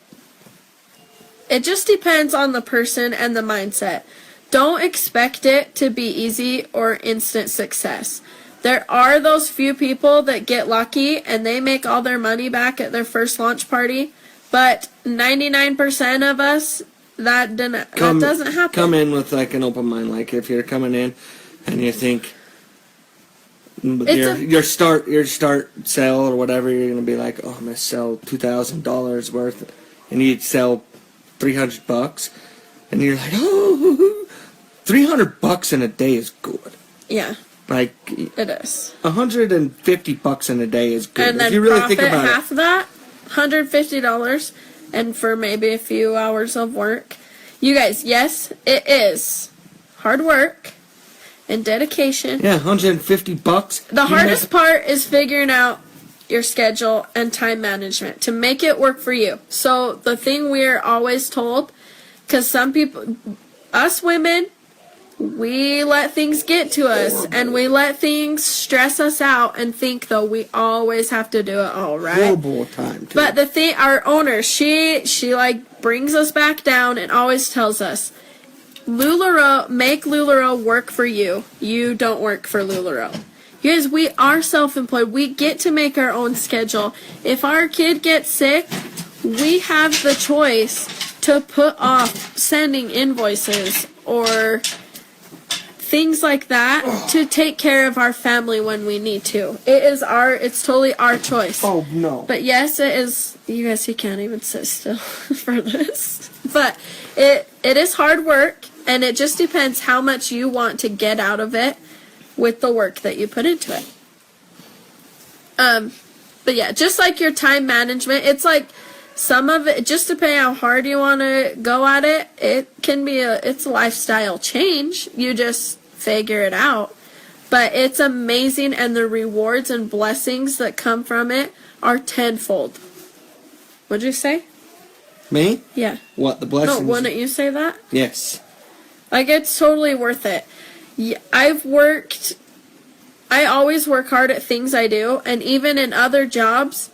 depends on the person and the mindset. Don't expect it to be easy or instant success. There are those few people that get lucky and they make all their money back at their first launch party, but 99% of us, that doesn't happen. Come in with like an open mind. Like if you're coming in and you think your start sale or whatever, you're gonna be like, oh, I'm gonna sell $2,000 worth, and you'd sell $300, and you're like, oh, $300 in a day is good. Yeah, Like it is. $150 in a day is good. And then if you really profit think about half of that, $150, and for maybe a few hours of work. You guys, yes, it is hard work and dedication. it. Yeah, $150. The hardest part is figuring out your schedule and time management to make it work for you. So the thing we're always told, because some people, us women, we let things get to us and we let things stress us out and think though we always have to do it all, right? Horrible time. Too. But the thing, our owner, she like brings us back down and always tells us, LuLaRoe, make LuLaRoe work for you. You don't work for LuLaRoe. You guys, we are self-employed. We get to make our own schedule. If our kid gets sick, we have the choice to put off sending invoices or things like that to take care of our family when we need to. It's totally our choice. Oh, no. But yes, it is. You guys, you can't even sit still for this. But it is hard work, and it just depends how much you want to get out of it with the work that you put into it. But yeah, just like your time management, it's like some of it, just depending how hard you want to go at it, it's a lifestyle change. You just figure it out. But it's amazing, and the rewards and blessings that come from it are tenfold. What'd you say? Me? Yeah. What, the blessings? No, wouldn't you say that? Yes. Like, it's totally worth it. I always work hard at things I do, and even in other jobs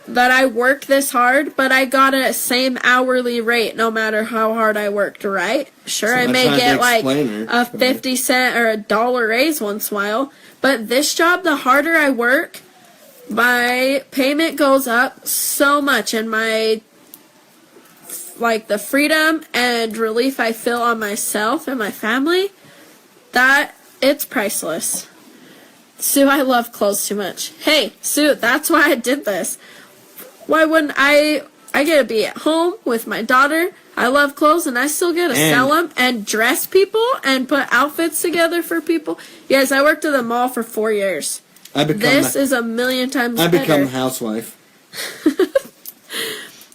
that I work this hard, but I got a same hourly rate no matter how hard I worked, right? Sure, I may get like a 50 cent or $1 raise once in a while, but this job, the harder I work, my payment goes up so much, and my, like, the freedom and relief I feel on myself and my family, that it's priceless. Sue, I love clothes too much. Hey, Sue, that's why I did this. Why wouldn't I get to be at home with my daughter. I love clothes, and I still get to sell them and dress people and put outfits together for people. Yes, I worked at the mall for 4 years. This is a million times better. I become a housewife.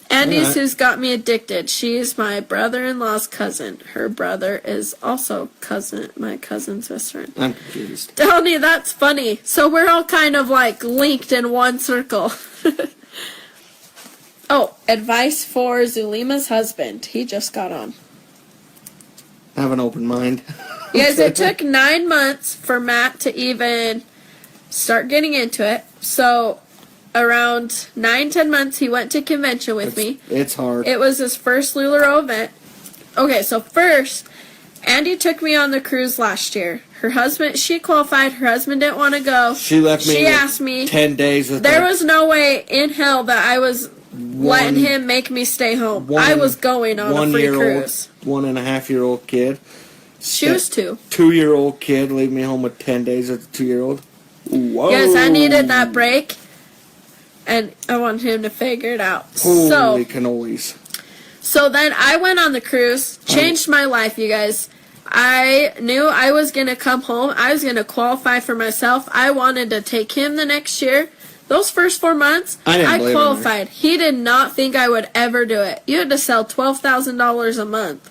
Andy's who's got me addicted. She's my brother-in-law's cousin. Her brother is also my cousin's best friend. I'm confused. Tony, that's funny. So we're all kind of like linked in one circle. Oh, advice for Zulima's husband. He just got on. Have an open mind. Yes, it took 9 months for Matt to even start getting into it. So around 9-10 months, he went to convention with me. It's hard. It was his first LuLaRoe event. Okay, so first, Andy took me on the cruise last year. Her husband, she qualified. Her husband didn't want to go. She left me. She asked me. 10 days with There was no way in hell that I was letting him make me stay home. I was going on a free cruise. 1.5-year-old kid. She was 2. 2-year-old kid leave me home with 10 days with a 2-year-old. Whoa. Yes, I needed that break, and I wanted him to figure it out. Holy cannolis. So then I went on the cruise, changed my life, you guys. I knew I was going to come home. I was going to qualify for myself. I wanted to take him the next year. Those first 4 months, I qualified. He did not think I would ever do it. You had to sell $12,000 a month.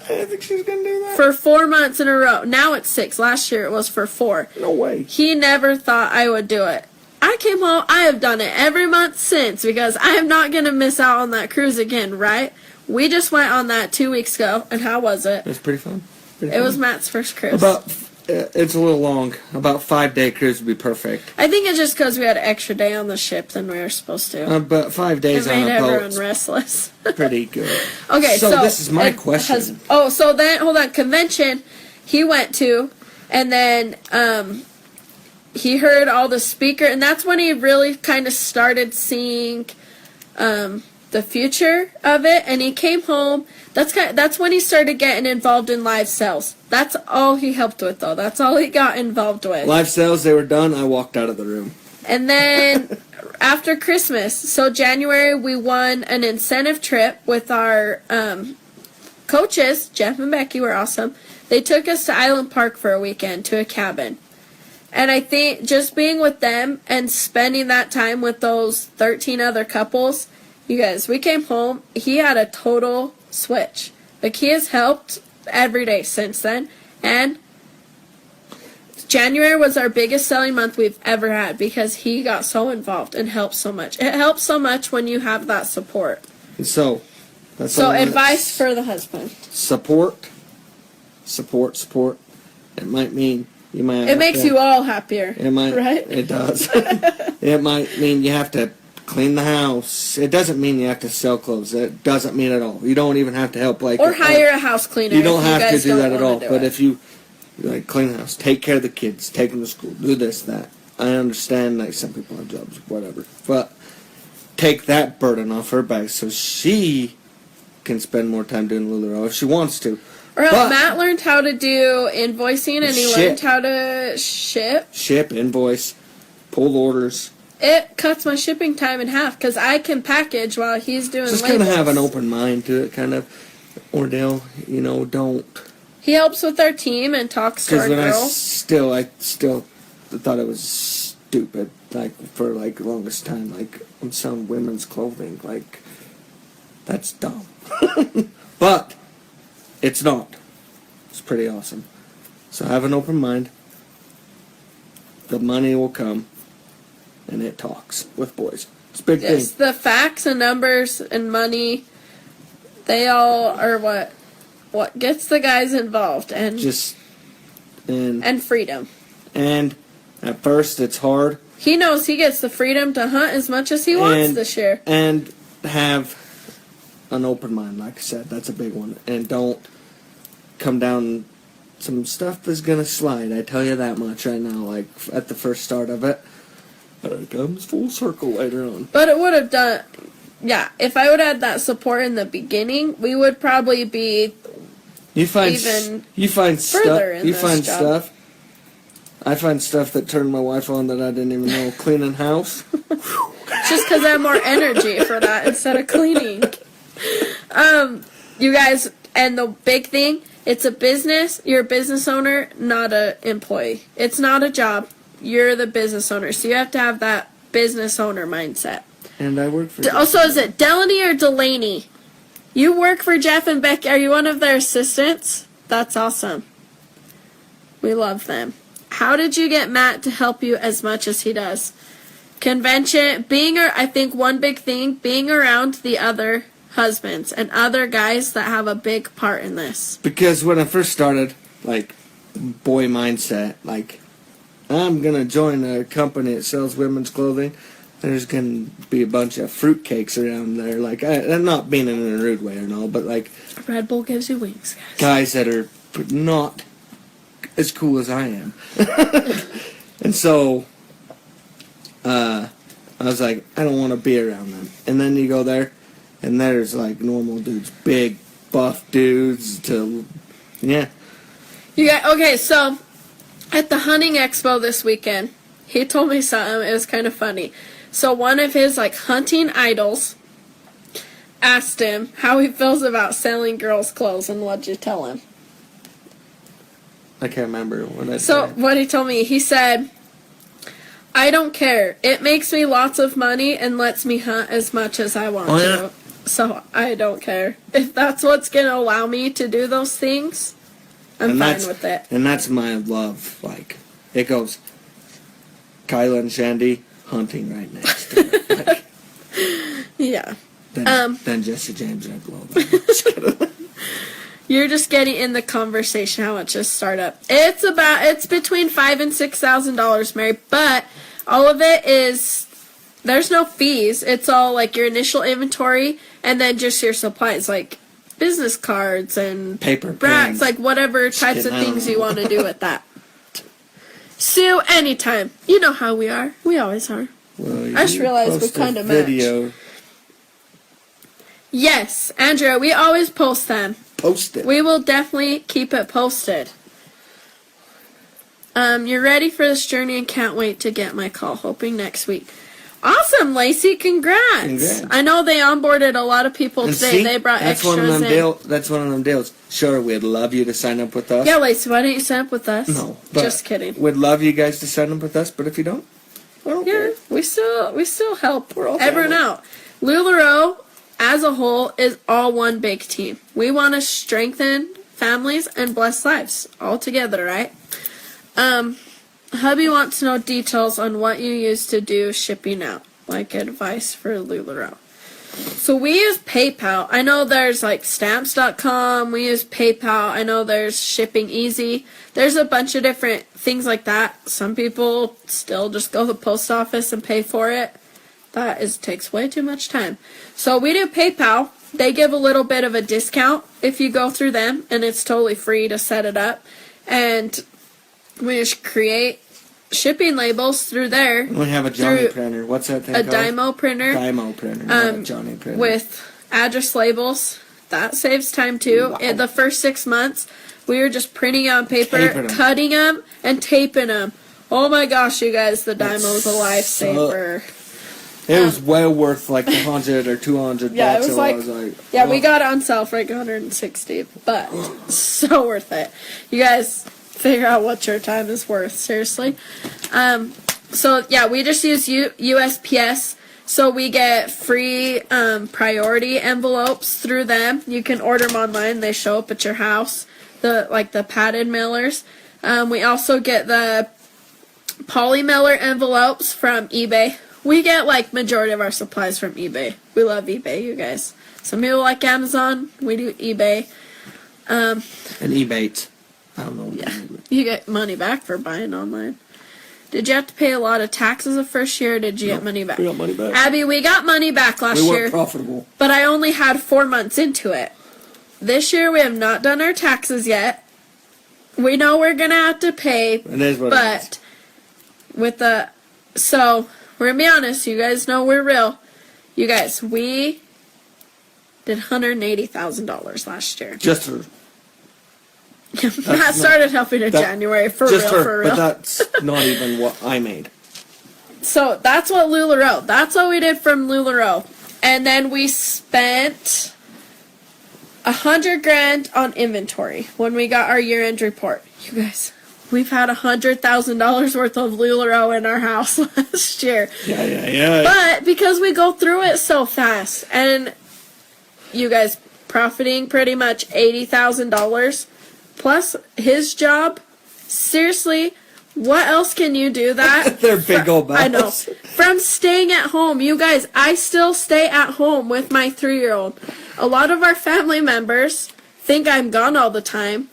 I didn't think she was going to do that. For 4 months in a row. Now it's 6. Last year it was for 4. No way. He never thought I would do it. I came home. I have done it every month since because I am not going to miss out on that cruise again, right? We just went on that 2 weeks ago, and how was it? It was pretty fun. It was Matt's first cruise. It's a little long. About 5-day cruise would be perfect. I think it's just because we had an extra day on the ship than we were supposed to. But 5 days on a boat. It made everyone restless. Pretty good. Okay, so this is my question. So then, hold on, convention he went to, and then he heard all the speaker, and that's when he really kind of started seeing the future of it, and he came home. That's when he started getting involved in live sales. That's all he helped with, though. That's all he got involved with. Live sales, they were done. I walked out of the room. And then after Christmas, so January, we won an incentive trip with our coaches. Jeff and Becky were awesome. They took us to Island Park for a weekend to a cabin. And I think just being with them and spending that time with those 13 other couples, you guys, we came home. He had a total switch. Like, he has helped every day since then. And January was our biggest selling month we've ever had because he got so involved and helped so much. It helps so much when you have that support. So advice for the husband. Support. It might mean you might. It makes you all happier. It might. Right? It does. It might mean you have to clean the house. It doesn't mean you have to sell clothes. It doesn't mean at all. You don't even have to help or hire a house cleaner. You don't have to do that at all. But if you like clean the house, take care of the kids, take them to school, do this, that. I understand like some people have jobs, whatever, but take that burden off her back so she can spend more time doing LuLaRoe if she wants to. Or else Matt learned how to do invoicing and he learned how to ship, invoice, pull orders. It cuts my shipping time in half because I can package while he's doing Just labels. kind of have an open mind to it, kind of. Ordell, don't. He helps with our team and talks to our girl. Because I still thought it was stupid, like, for, like, the longest time. Like, I'm selling women's clothing. Like, that's dumb. But it's not. It's pretty awesome. So have an open mind. The money will come. And it talks with boys. It's a big thing. Yes, the facts and numbers and money, they all are what gets the guys involved and freedom. And at first it's hard. He knows he gets the freedom to hunt as much as he wants this year. And have an open mind, like I said. That's a big one. And don't come down. Some stuff is going to slide. I tell you that much right now, like at the first start of it. But it comes full circle later on. But it would have done, yeah, if I would have had that support in the beginning, we would probably be you find stuff. I find stuff that turned my wife on that I didn't even know. Cleaning house. Just because I have more energy for that instead of cleaning. You guys, and the big thing, it's a business. You're a business owner, not an employee. It's not a job. You're the business owner, so you have to have that business owner mindset. And I work for... Also, is it Delaney or Delaney? You work for Jeff and Becky. Are you one of their assistants? That's awesome. We love them. How did you get Matt to help you as much as he does? Convention, I think one big thing, being around the other husbands and other guys that have a big part in this. Because when I first started, like, boy mindset, like... I'm going to join a company that sells women's clothing. There's going to be a bunch of fruitcakes around there. Like, I'm not being in a rude way or all, but like... Red Bull gives you wings, guys. Guys that are not as cool as I am. And so, I was like, I don't want to be around them. And then you go there, and there's like normal dudes, big, buff dudes to... Yeah. Okay, so... At the hunting expo this weekend, he told me something. It was kind of funny. So one of his hunting idols asked him how he feels about selling girls' clothes, and what'd you tell him? I can't remember what I said. So what he told me, he said, I don't care. It makes me lots of money and lets me hunt as much as I want to. So I don't care. If that's what's going to allow me to do those things, I'm fine with it. And that's my love. Like, it goes Kyla and Shandy hunting right next to it. Like, yeah. Then Jesse James and Glow. You're just getting in the conversation how much is startup. It's between $5,000 and $6,000, Mary, but all of it is, there's no fees. It's all like your initial inventory and then just your supplies, like business cards and paper, bracts, like whatever types of things you want to do with that. Sue, anytime. You know how we are. We always are. Well, I just realized we kind of match. Yes, Andrea, we always post them. Post it. We will definitely keep it posted. You're ready for this journey and can't wait to get my call. Hoping next week. Awesome, Lacey. Congrats. I know they onboarded a lot of people today. See, they brought that's extras in. That's one of them deals. Sure, we'd love you to sign up with us. Yeah, Lacey, why don't you sign up with us? No. Just kidding. We'd love you guys to sign up with us, but if you don't, I don't care. We still help everyone out. LuLaRoe, as a whole, is all one big team. We want to strengthen families and bless lives all together, right? Hubby wants to know details on what you use to do shipping out, like advice for LuLaRoe. So we use PayPal. I know there's like stamps.com. We use PayPal. I know there's Shipping Easy. There's a bunch of different things like that. Some people still just go to the post office and pay for it. Takes way too much time. So we do PayPal. They give a little bit of a discount if you go through them, and it's totally free to set it up. and we just create shipping labels through there. We have a Johnny Through printer. What's that thing a called? Dymo printer. Dymo printer, not a Johnny printer. With address labels. That saves time too. Wow. In the first 6 months, we were just printing out paper, Taping 'em. cutting them, and taping them. Oh my gosh, you guys, the That Dymo was a lifesaver. It was well worth like 100 or 200 Yeah, it bucks. was so I like- was like, Yeah, oh. we got it on sale for like 160, but so worth it. You guys figure out what your time is worth, seriously. So yeah, we just use USPS, so we get free priority envelopes through them. You can order them online; they show up at your house. The padded mailers. We also get the poly mailer envelopes from eBay. We get like majority of our supplies from eBay. We love eBay, you guys. Some people like Amazon. We do eBay. And Ebates. I don't know. Yeah, you get money back for buying online. Did you have to pay a lot of taxes the first year, or did you get money back? We got money back. Abby, we got money back last We year, weren't profitable. but I only had 4 months into it. This year we have not done our taxes yet. We know we're gonna have to pay, It is what it is. but so we're gonna be honest. You guys know we're real. You guys, we did $180,000 last year. Just her. Matt started helping in that- January for Just real, her. for real. But that's not even what I made. So that's what LuLaRoe. That's what we did from LuLaRoe, and then we spent $100,000 on inventory when we got our year-end report. You guys, we've had $100,000 worth of LuLaRoe in our house last year. Yeah. But because we go through it so fast, and you guys profiting pretty much $80,000 plus his job, seriously, what else can you do that? They're big old I know. mouths. From staying at home, you guys, I still stay at home with my 3-year-old. A lot of our family members think I'm gone all the time,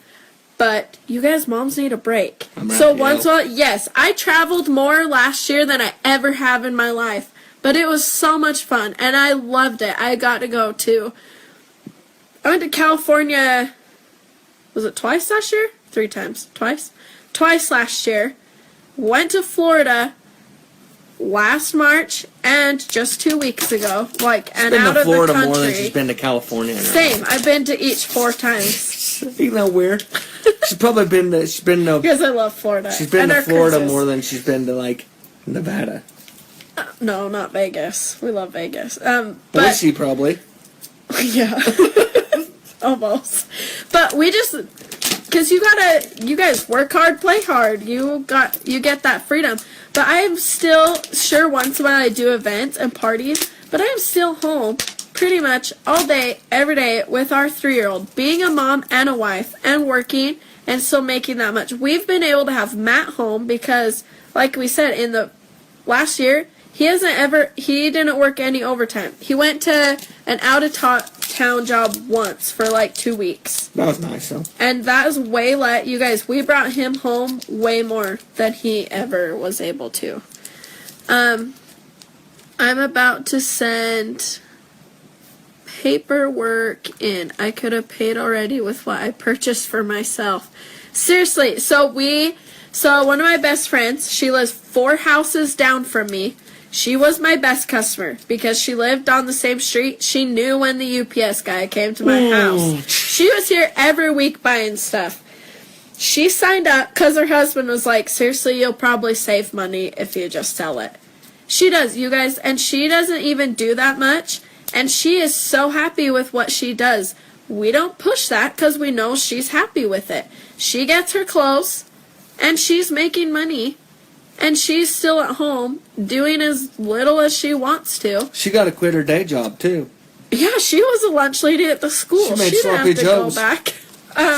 but you guys, moms need a break. I'm So wrapping once, up. yes, I traveled more last year than I ever have in my life, but it was so much fun, and I loved it. I got to go to, I went to California, was it twice last year? 3 times. Twice last year. Went to Florida last March and just 2 weeks ago. And Been out to of Florida the country. more than she's been to California. in her Same. I've been to each 4 times. life. Isn't that weird? She's probably been to. Because I love Florida. She's been And to our Florida cruises. more than she's been to like Nevada. No, not Vegas. We love Vegas. But But she probably. yeah. Almost. But we just, because you guys work hard, play hard. You get that freedom. But I am still, sure, once in a while I do events and parties, but I am still home pretty much all day, every day with our 3-year-old, being a mom and a wife and working and still making that much. We've been able to have Matt home because, like we said, in the last year, he didn't work any overtime. He went to an out-of-town job once for like 2 weeks. That was nice though. And that is way less. You guys, we brought him home way more than he ever was able to. I'm about to send paperwork in. I could have paid already with what I purchased for myself. Seriously, so one of my best friends, she lives 4 houses down from me. She was my best customer because she lived on the same street. She knew when the UPS guy came to my house. She was here every week buying stuff. She signed up because her husband was like, seriously, you'll probably save money if you just sell it. She does, you guys, and she doesn't even do that much, and she is so happy with what she does. We don't push that because we know she's happy with it. She gets her clothes, and she's making money. And she's still at home doing as little as she wants to. She got to quit her day job too. Yeah, she was a lunch lady at the school. She made didn't sloppy have to joes. go back.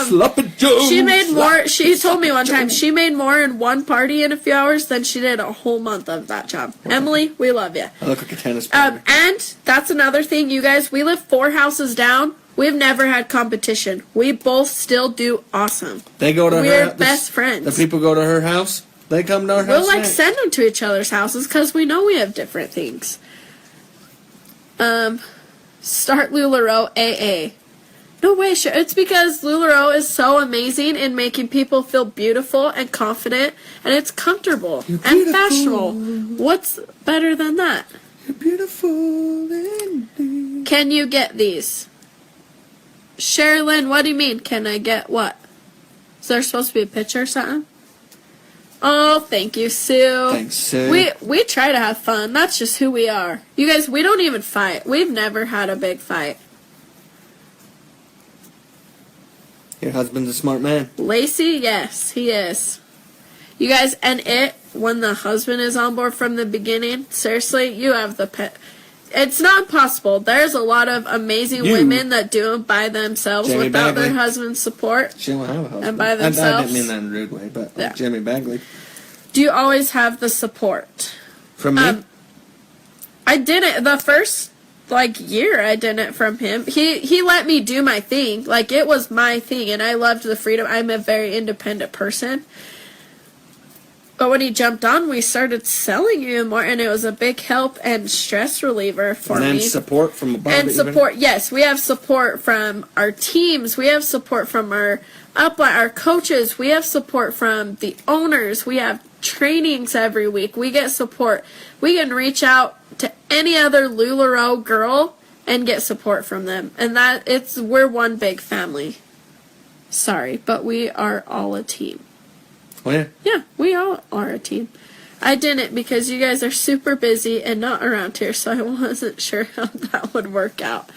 Sloppy Joe. She made more. She told me one Joe. time she made more in one party in a few hours than she did a whole month of that job. Emily, we love you. I look like a tennis player. And that's another thing, you guys. We live 4 houses down. We've never had competition. We both still do awesome. They go to her. We're best friends. The people go to her house. They come to our We'll house. like next. send them to each other's houses because we know we have different things. Start LuLaRoe AA. No way, sure. It's because LuLaRoe is so amazing in making people feel beautiful and confident, and it's comfortable You're and beautiful. fashionable. What's better than that? You're beautiful. And Can you get these? Sherilyn, what do you mean? Can I get what? Is there supposed to be a picture or something? Oh, thank you, Sue. Thanks, Sue. We try to have fun. That's just who we are. You guys, we don't even fight. We've never had a big fight. Your husband's a smart man. Lacey, yes, he is. You guys, and when the husband is on board from the beginning, seriously, you have the pet. It's not possible. There's a lot of amazing women that do it by themselves Jamie without their Bagley. husband's support. She don't have a husband. And by I themselves. didn't mean that in a rude way, but Yeah. Jimmy Bagley. Do you always have the support? From me? I didn't. The first year I didn't from him. He let me do my thing. Like, it was my thing, and I loved the freedom. I'm a very independent person. But when he jumped on, we started selling even more, and it was a big help and stress reliever for and then me. support from above. And even. support, yes, we have support from our teams. We have support from our upline, our coaches. We have support from the owners. We have trainings every week. We get support. We can reach out to any other LuLaRoe girl and get support from them. And we're one big family. Sorry, but we are all a team. Oh, yeah. Yeah, we all are a team. I didn't because you guys are super busy and not around here, so I wasn't sure how that would work out.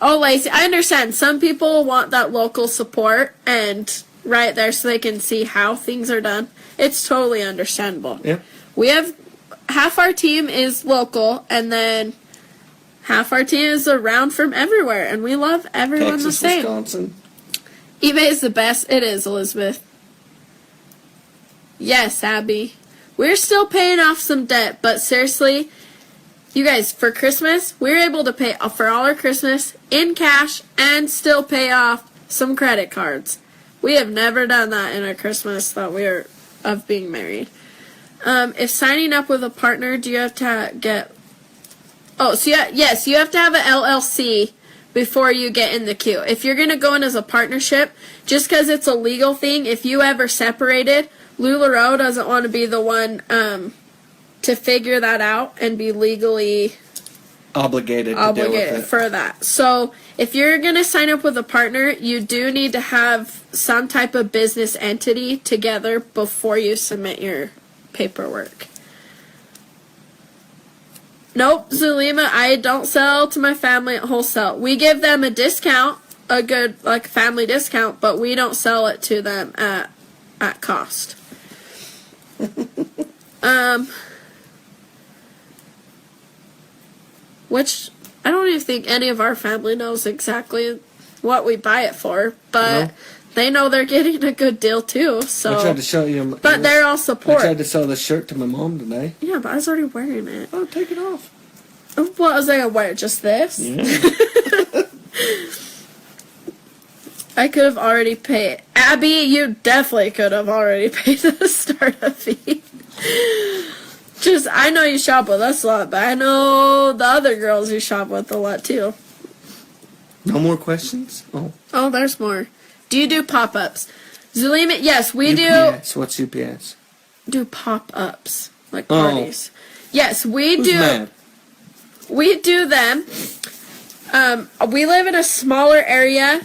Oh, Lacey, I understand. Some people want that local support and right there so they can see how things are done. It's totally understandable. Yeah. We have half our team is local, and then half our team is around from everywhere, and we love everyone Texas, the same. Wisconsin. eBay is the best. It is, Elizabeth. Yes, Abby. We're still paying off some debt, but seriously, you guys, for Christmas, we were able to pay for all our Christmas in cash and still pay off some credit cards. We have never done that in our Christmas that we are of being married. If signing up with a partner, do you have to get... Oh, so yes, you have to have an LLC before you get in the queue. If you're going to go in as a partnership, just because it's a legal thing, if you ever separated, LuLaRoe doesn't want to be the one to figure that out and be legally Obligated to deal with it. for that. So if you're going to sign up with a partner, you do need to have some type of business entity together before you submit your paperwork. Nope, Zulima, I don't sell to my family at wholesale. We give them a discount, a good family discount, but we don't sell it to them at cost. Which I don't even think any of our family knows exactly what we buy it for, but No. they know they're getting a good deal too. So, I tried to show you. but they're all I support. tried to sell this shirt to my mom today. Yeah, but I was already wearing it. Oh, take it off. What was I gonna wear? Just this? Yeah. I could have already paid. Abby, you definitely could have already paid the startup fee. I know you shop with us a lot, but I know the other girls you shop with a lot too. No more questions? Oh. Oh, there's more. Do you do pop-ups? Zulima, yes, we UPS. What's UPS? do pop-ups. Like Oh. parties. Yes, we Who's do. mad? We do them. We live in a smaller area,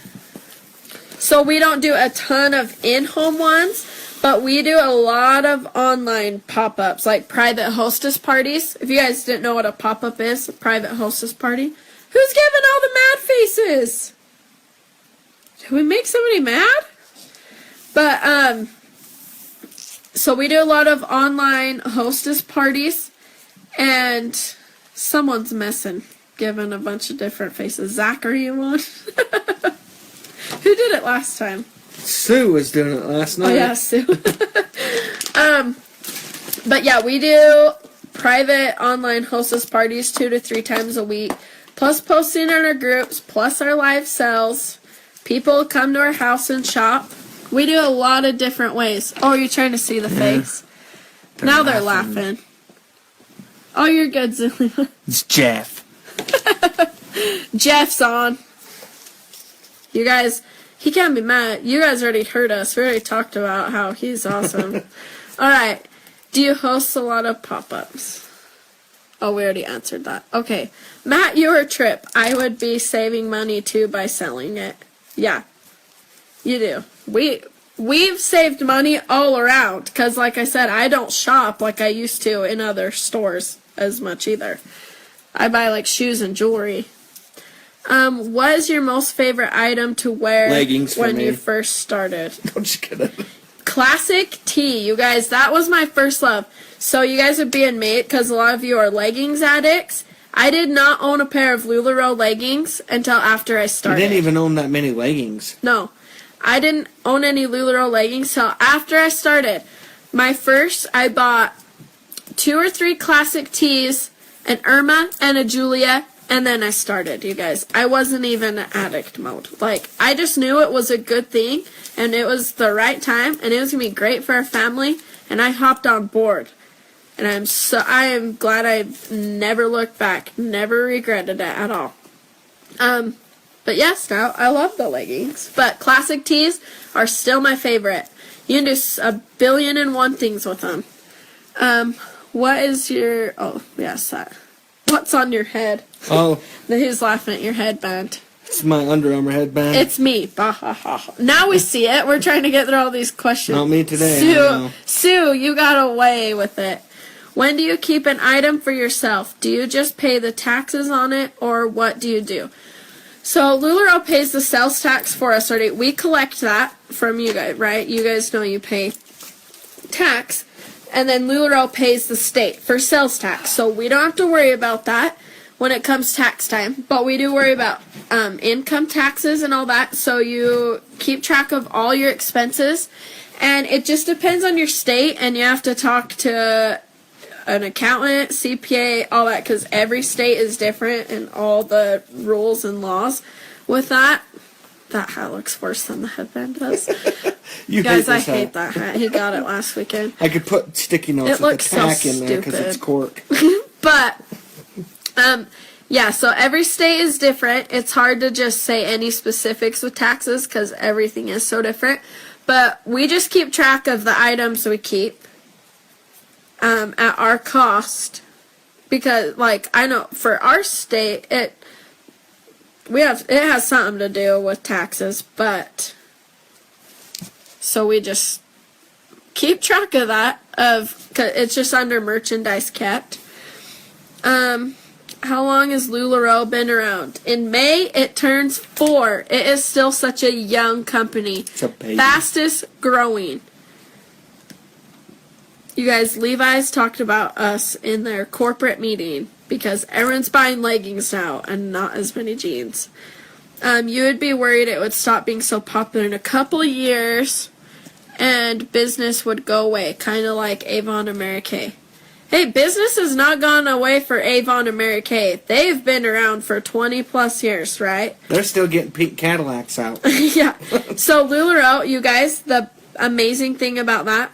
so we don't do a ton of in-home ones, but we do a lot of online pop-ups, like private hostess parties. If you guys didn't know what a pop-up is, a private hostess party. Who's giving all the mad faces? Did we make somebody mad? But, so we do a lot of online hostess parties, and someone's missing, giving a bunch of different faces. Zach, are you on? Who did it last time? Sue was doing it last night. Oh yeah, Sue. But yeah, we do private online hostess parties 2 to 3 times a week, plus posting in our groups, plus our live sales. People come to our house and shop. We do a lot of different ways. Oh, you're trying to see the face? Now they're laughing. Oh, you're good, Zulima. It's Jeff. Jeff's on. You guys, he can't be mad. You guys already heard us. We already talked about how he's awesome. All right. Do you host a lot of pop-ups? Oh, we already answered that. Okay. Matt, your trip. I would be saving money too by selling it. Yeah. You do. We've saved money all around because, like I said, I don't shop like I used to in other stores as much either. I buy like shoes and jewelry. What is your most favorite item to wear Leggings for when me. you first started? I'm just kidding. Classic tee, you guys. That was my first love. So you guys are being made because a lot of you are leggings addicts. I did not own a pair of LuLaRoe leggings until after I I started. didn't even own that many leggings. No, I didn't own any LuLaRoe leggings till after I started. I bought 2 or 3 classic tees, an Irma and a Julia, and then I started, you guys. I wasn't even in addict mode. Like, I just knew it was a good thing, and it was the right time, and it was going to be great for our family, and I hopped on board. And I am glad I never looked back, never regretted it at all. But yes, now I love the leggings. But classic tees are still my favorite. You can do a billion and one things with them. What is your... Oh, yes, that. What's on your head? Oh, Who's laughing at your headband? it's my Under Armour headband. It's me. Bah, ha, ha, ha. Now we see it. We're trying to get through all these questions. Not me today, I don't know. Sue, you got away with it. When do you keep an item for yourself? Do you just pay the taxes on it, or what do you do? So LuLaRoe pays the sales tax for us already. We collect that from you guys, right? You guys know you pay tax. And then LuLaRoe pays the state for sales tax. So we don't have to worry about that when it comes tax time. But we do worry about income taxes and all that. So you keep track of all your expenses. And it just depends on your state. And you have to talk to an accountant, CPA, all that. Because every state is different and all the rules and laws with that. That hat looks worse than the headband does. You Guys, I this hat. hate that hat. He got it last weekend. I could put sticky notes It with the looks so tack in there because it's stupid. cork. But, yeah, so every state is different. It's hard to just say any specifics with taxes because everything is so different. But we just keep track of the items we keep at our cost. Because, like, I know for our state, it has something to do with taxes, but so we just keep track of that. Cause it's just under merchandise kept. How long has LuLaRoe been around? In May, it turns 4. It is still such a young company. It's a baby. Fastest growing. You guys, Levi's talked about us in their corporate meeting because everyone's buying leggings now and not as many jeans. You would be worried it would stop being so popular in a couple of years and business would go away, kind of like Avon and Mary Kay. Hey, business has not gone away for Avon and Mary Kay. They've been around for 20 plus years, right? They're still getting pink Cadillacs out. Yeah. So LuLaRoe, you guys, the amazing thing about that,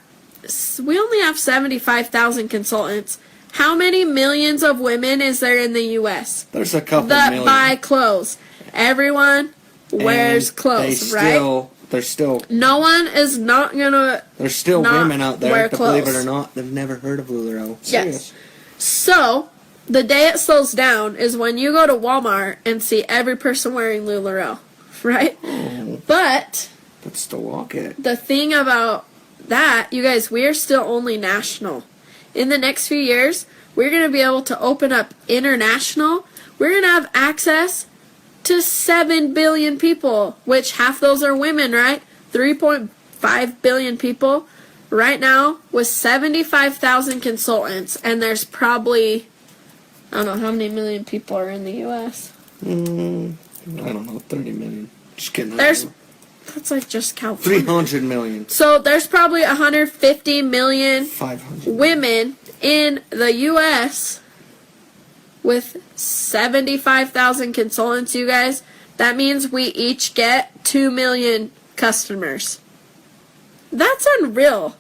we only have 75,000 consultants. How many millions of women is there in the U.S. There's a couple that million. buy clothes? Everyone wears And clothes, right? There's still No one is not gonna. there's still not women out there wear that, believe it clothes. or not, they've never heard of LuLaRoe. Yes. Serious. So the day it slows down is when you go to Walmart and see every person wearing LuLaRoe, right? Oh, But still walk it. the thing about that, you guys, we are still only national. In the next few years, we're going to be able to open up international. We're going to have access to 7 billion people, which half those are women, right? 3.5 billion people right now with 75,000 consultants. And there's probably, I don't know how many million people are in the U.S. I don't know, 30 million. Just kidding. That's like just California. 300 million. So there's probably 150 million 500. women in the U.S. with 75,000 consultants, you guys. That means we each get 2 million customers. That's unreal,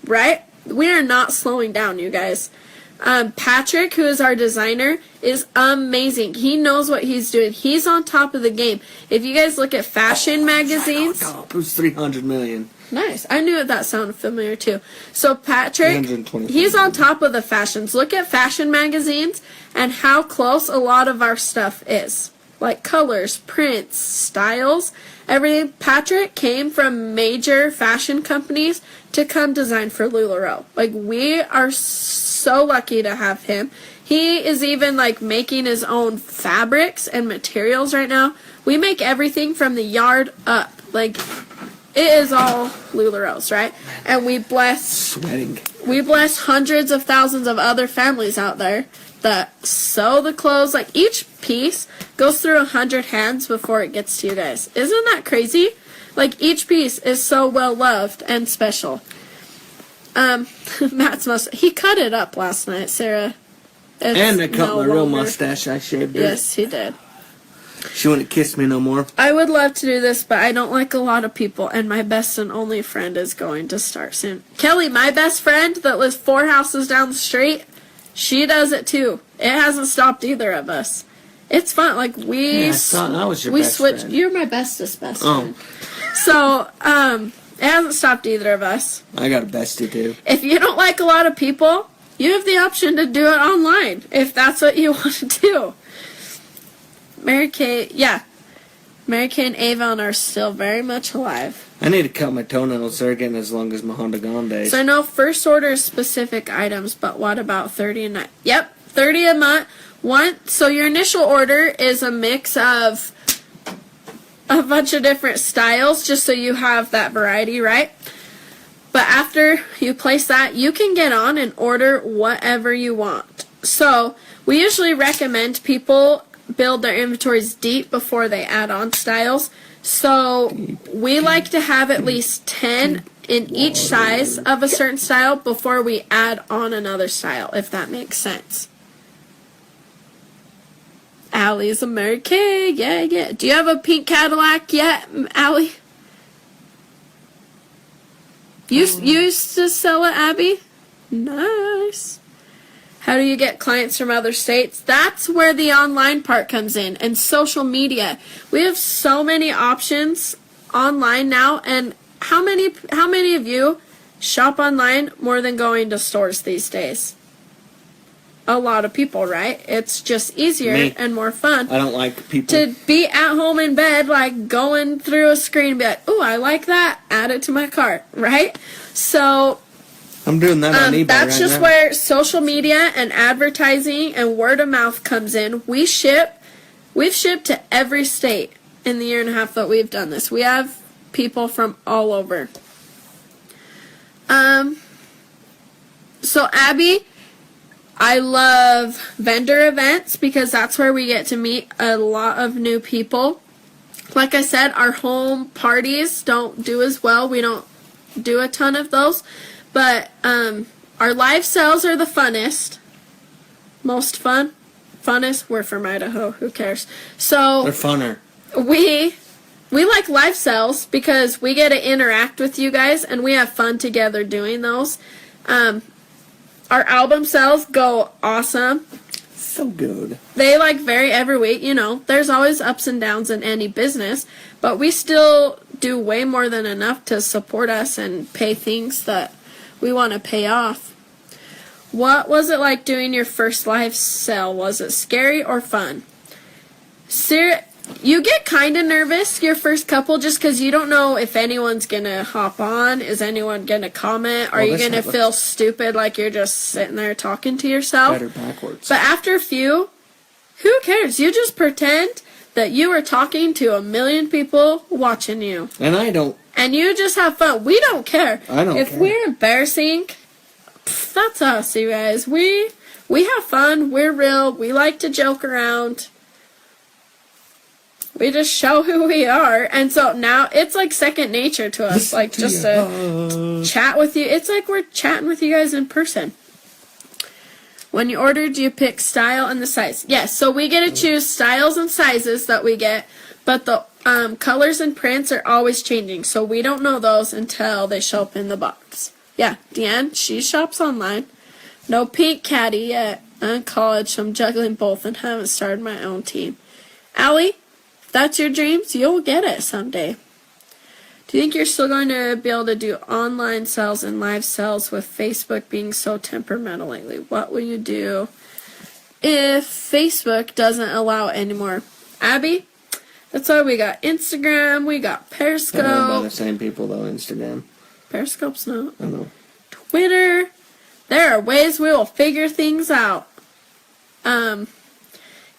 right? We are not slowing down, you guys. Patrick, who is our designer, is amazing. He knows what he's doing. He's on top of the game. If you guys look at fashion magazines, It was 300 million. nice. I knew that sounded familiar too. So Patrick, 325 he's on top of the fashions. Look at fashion magazines and how close a lot of our stuff is. Like colors, prints, styles, everything. Patrick came from major fashion companies to come design for LuLaRoe. Like, we are so lucky to have him. He is even like making his own fabrics and materials right now. We make everything from the yard up. Like, it is all LuLaRoe's, right? And we bless hundreds of thousands of other families out there that sew the clothes. Like, each piece goes through 100 hands before it gets to you guys. Isn't that crazy? Like, each piece is so well loved and special. Matt's he cut it up last night, Sarah. And I cut my real mustache. I shaved it. Yes, he did. She wouldn't kiss me no more. I would love to do this, but I don't like a lot of people, and my best and only friend is going to start soon. Kelly, my best friend that lives 4 houses down the street, she does it too. It hasn't stopped either of us. It's fun. Like, I thought I was your best friend. You're my bestest best friend. So, it hasn't stopped either of us. I got a bestie too. If you don't like a lot of people, you have the option to do it online, if that's what you want to do. Mary Kay and Avon are still very much alive. I need to cut my toenails. They're getting as long as my Honda Gone days. So I know first order is specific items, but what about 30 a night? Yep, 30 a month. So your initial order is a mix of a bunch of different styles, just so you have that variety, right? But after you place that, you can get on and order whatever you want. So we usually recommend people build their inventories deep before they add on styles. So we like to have at least 10 in each size of a certain style before we add on another style, if that makes sense. Allie's a Mary Kay. Yeah. Do you have a pink Cadillac yet, Allie? You used to sell it, Abby? Nice. How do you get clients from other states? That's where the online part comes in, and social media. We have so many options online now, and how many of you shop online more than going to stores these days? A lot of people, right? It's just easier and more fun. I don't like people to be at home in bed, like going through a screen and be like, "Ooh, I like that. Add it to my cart," right? So I'm doing that on eBay that's right just now. where social media and advertising and word of mouth comes in. We've shipped to every state in the year and a half that we've done this. We have people from all over. So Abby, I love vendor events because that's where we get to meet a lot of new people. Like I said, our home parties don't do as well. We don't do a ton of those. But our live sales are the funnest. Most fun. Funnest. We're from Idaho. Who cares? So they're funner. We like live sales because we get to interact with you guys and we have fun together doing those. Our album sales go awesome. So good. They vary every week. There's always ups and downs in any business, but we still do way more than enough to support us and pay things that we want to pay off. What was it like doing your first live sale? Was it scary or fun? You get kind of nervous your first couple just because you don't know if anyone's going to hop on. Is anyone going to comment? Are you going to feel stupid like you're just sitting there talking to yourself? Better backwards. But after a few, who cares? You just pretend that you are talking to 1 million people watching you. And I don't. And you just have fun. We don't care. I don't care. If we're embarrassing, that's us, you guys. We have fun. We're real. We like to joke around. We just show who we are. And so now it's like second nature to us. Like just to chat with you. It's like we're chatting with you guys in person. When you order, do you pick style and the size? Yes. So we get to choose styles and sizes that we get. But the colors and prints are always changing. So we don't know those until they show up in the box. Yeah. Deanne, she shops online. No pink caddy yet. I'm in college, so I'm juggling both and haven't started my own team. Allie, if that's your dreams, you'll get it someday. Do you think you're still going to be able to do online sales and live sales with Facebook being so temperamental lately? What will you do if Facebook doesn't allow it anymore? Abby, that's why we got Instagram, we got Periscope. They're owned by the same people though, Instagram. Periscope's not. I know. Twitter. There are ways we will figure things out.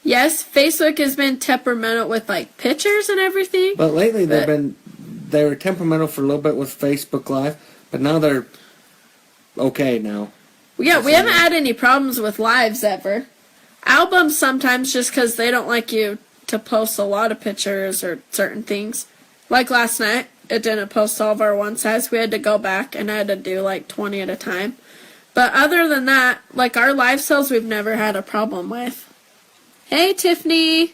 Yes, Facebook has been temperamental with like pictures and everything. But lately they were temperamental for a little bit with Facebook Live, but now they're okay now. Yeah, we haven't had any problems with lives ever. Albums sometimes just because they don't like you to post a lot of pictures or certain things. Like last night, it didn't post all of our one size. We had to go back and I had to do like 20 at a time. But other than that, like our live sales, we've never had a problem with. Hey, Tiffany.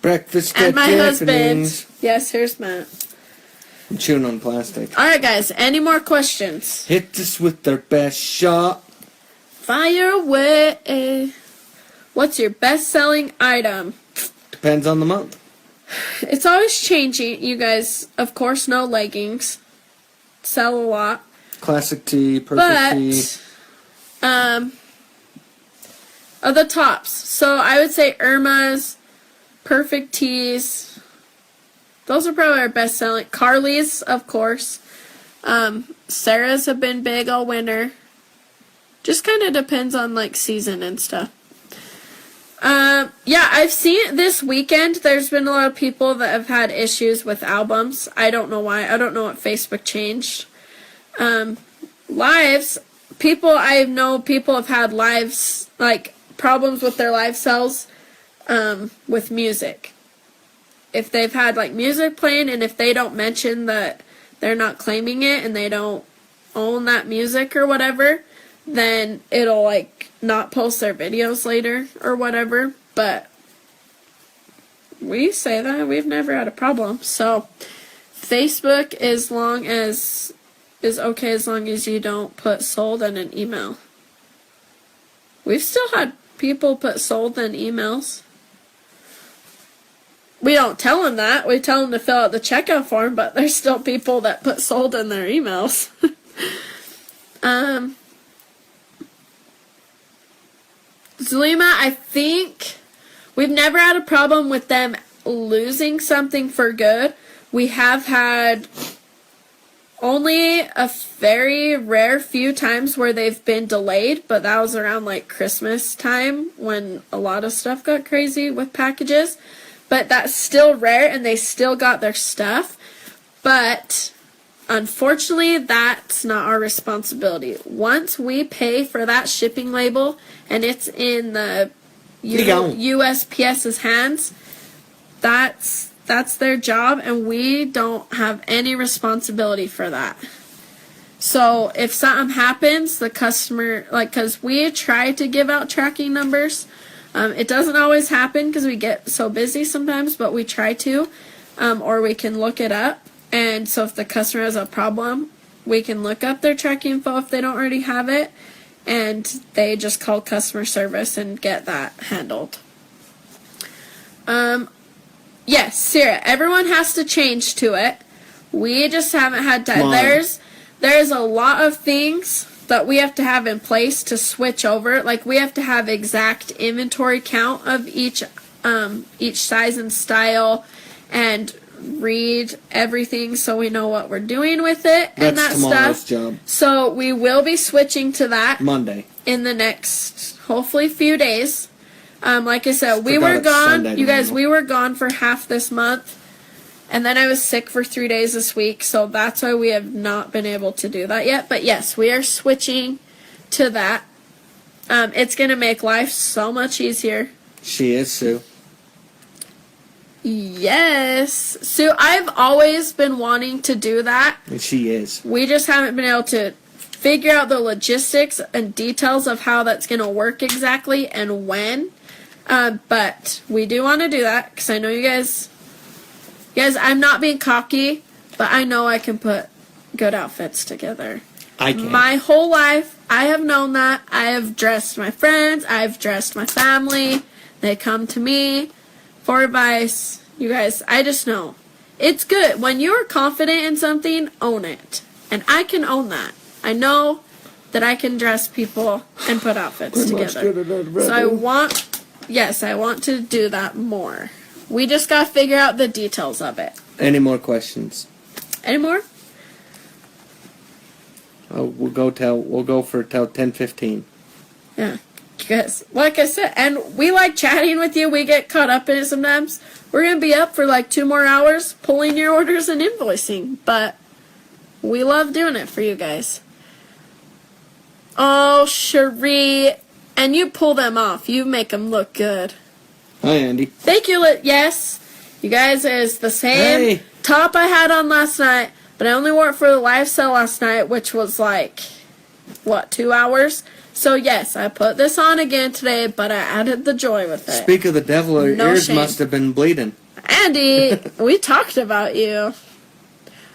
Breakfast And at my Tiffany's. husband. Yes, here's Matt. I'm chewing on plastic. Alright, guys. Any more questions? Hit us with their best shot. Fire away. What's your best-selling item? Depends on the month. It's always changing. You guys, of course, know leggings. Sell a lot. Classic tee, perfect tee. But, of the tops. So I would say Irma's, perfect tees. Those are probably our best selling. Carly's, of course. Sarah's have been big all winter. Just kind of depends on like season and stuff. Yeah, I've seen this weekend. There's been a lot of people that have had issues with albums. I don't know why. I don't know what Facebook changed. Lives. I know people have had lives, like problems with their live sales, with music. If they've had like music playing and if they don't mention that they're not claiming it and they don't own that music or whatever, then it'll like not post their videos later or whatever. But we say that we've never had a problem. So Facebook is okay as long as you don't put sold in an email. We've still had people put sold in emails. We don't tell them that. We tell them to fill out the checkout form, but there's still people that put sold in their emails. Zulima, I think we've never had a problem with them losing something for good. We have had only a very rare few times where they've been delayed, but that was around like Christmas time when a lot of stuff got crazy with packages. But that's still rare and they still got their stuff. But unfortunately, that's not our responsibility. Once we pay for that shipping label and it's in the USPS's hands, that's their job and we don't have any responsibility for that. So if something happens, the customer, like, because we try to give out tracking numbers. It doesn't always happen because we get so busy sometimes, but we try to, or we can look it up. And so if the customer has a problem, we can look up their tracking info if they don't already have it, and they just call customer service and get that handled. Yes, Sarah, everyone has to change to it. We just haven't had time. There's a lot of things that we have to have in place to switch over. Like we have to have exact inventory count of each size and style and read everything so we know what we're doing with it and that stuff. Job. So we will be switching to that Monday in the next hopefully few days. Like I said, we were gone. You guys, we were gone for half this month. And then I was sick for 3 days this week, so that's why we have not been able to do that yet. But yes, we are switching to that. It's going to make life so much easier. She is, Sue. Yes. Sue, I've always been wanting to do that. And she is. We just haven't been able to figure out the logistics and details of how that's going to work exactly and when. But we do want to do that because I know you guys... Guys, I'm not being cocky, but I know I can put good outfits together. I can. My whole life, I have known that. I have dressed my friends. I've dressed my family. They come to me for advice. You guys, I just know. It's good. When you're confident in something, own it. And I can own that. I know that I can dress people and put outfits together. So I want to do that more. We just got to figure out the details of it. Any more questions? Any more? Oh, we'll go for till 10:15. Yeah. Because, like I said, and we like chatting with you. We get caught up in it sometimes. We're going to be up for like 2 more hours pulling your orders and invoicing. But we love doing it for you guys. Oh, Cherie. And you pull them off. You make them look good. Hi, Andy. Thank you. Yes. You guys, is the same top I had on last night. But I only wore it for the live sale last night, which was like, 2 hours? So yes, I put this on again today, but I added the joy with it. Speak of the devil, your ears must have been bleeding. Andy, we talked about you.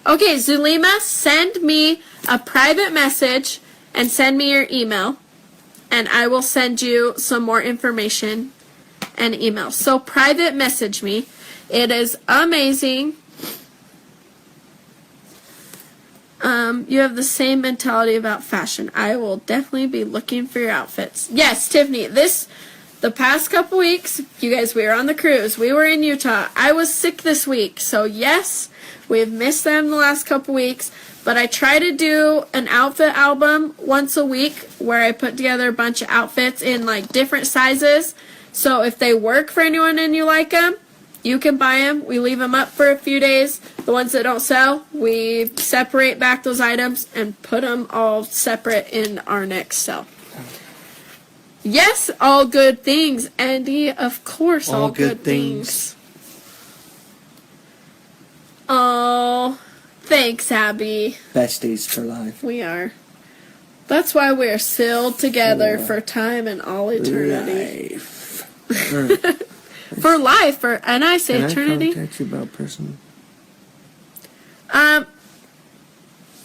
Okay, Zulima, send me a private message and send me your email. And I will send you some more information and email. So private message me. It is amazing. You have the same mentality about fashion. I will definitely be looking for your outfits. Yes, Tiffany, the past couple weeks, you guys, we were on the cruise. We were in Utah. I was sick this week. So yes, we've missed them the last couple weeks. But I try to do an outfit album once a week where I put together a bunch of outfits in like different sizes. So if they work for anyone and you like them, you can buy them. We leave them up for a few days. The ones that don't sell, we separate back those items and put them all separate in our next sale. Yes, all good things, Andy. Of course, all good things. Oh, thanks, Abby. Besties for life. We are. That's why we're sealed together for time and all eternity. For life, and I say eternity. Can I contact you about person?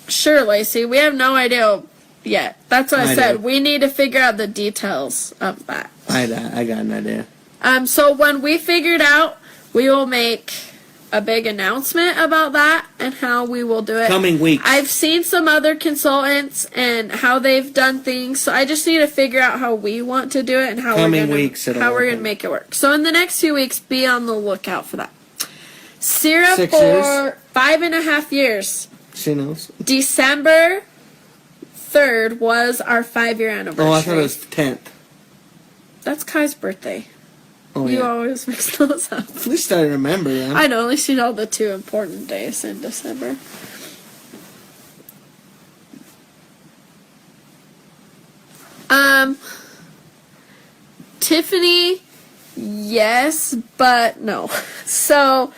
Sure, Lacey. We have no idea yet. That's what I said. We need to figure out the details of that. I got an idea. So when we figure it out, we will make a big announcement about that and how we will do it. Coming weeks. I've seen some other consultants and how they've done things, so I just need to figure out how we want to do it and how we're going to make it work. So in the next few weeks, be on the lookout for that. Syrup 6 for years. 5.5 years. She knows. December 3rd was our 5-year anniversary. Oh, I thought it was 10th. That's Kai's birthday. Oh, you yeah. always mix those up. At least I remember them. I know, at least you know the 2 important days in December. Tiffany, yes, but no. So,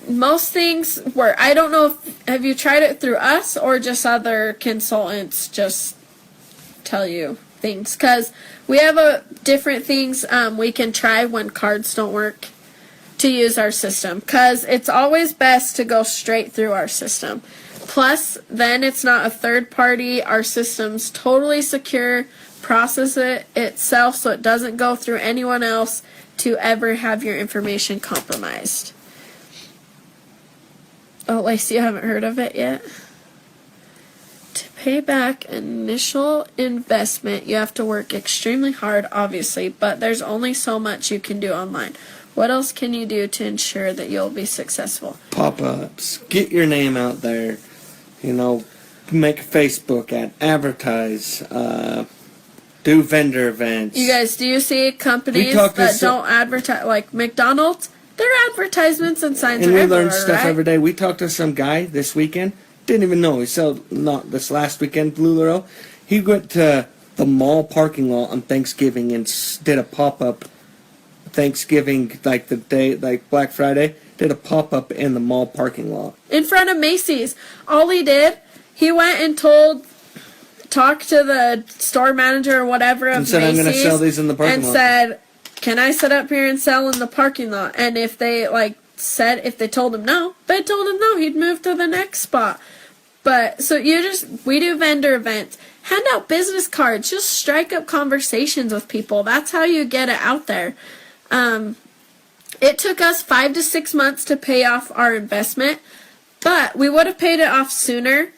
most things were, I don't know have you tried it through us or just other consultants just tell you things? Because we have different things we can try when cards don't work to use our system. Because it's always best to go straight through our system. Plus, then it's not a third party. Our system's totally secure. Process it itself so it doesn't go through anyone else to ever have your information compromised. Oh, Lacey, you haven't heard of it yet? To pay back initial investment, you have to work extremely hard, obviously, but there's only so much you can do online. What else can you do to ensure that you'll be successful? Pop-ups. Get your name out there. You know, make a Facebook ad. Advertise. Do vendor events. You guys, do you see companies that don't advertise, like McDonald's? Their advertisements and signs and are we everywhere, learn stuff right? every day. We talked to some guy this weekend. Didn't even know. He sold not this last weekend, LuLaRoe. He went to the mall parking lot on Thanksgiving and did a pop-up. Thanksgiving, like the day, like Black Friday, did a pop-up in the mall parking lot. In front of Macy's. All he did, he went and talked to the store manager or whatever of Macy's. And said, I'm going to sell these in the parking lot. And said, can I sit up here and sell in the parking lot? And if they, if they told him no, he'd move to the next spot. But so we do vendor events, hand out business cards, just strike up conversations with people. That's how you get it out there. It took us 5 to 6 months to pay off our investment, but we would have paid it off sooner.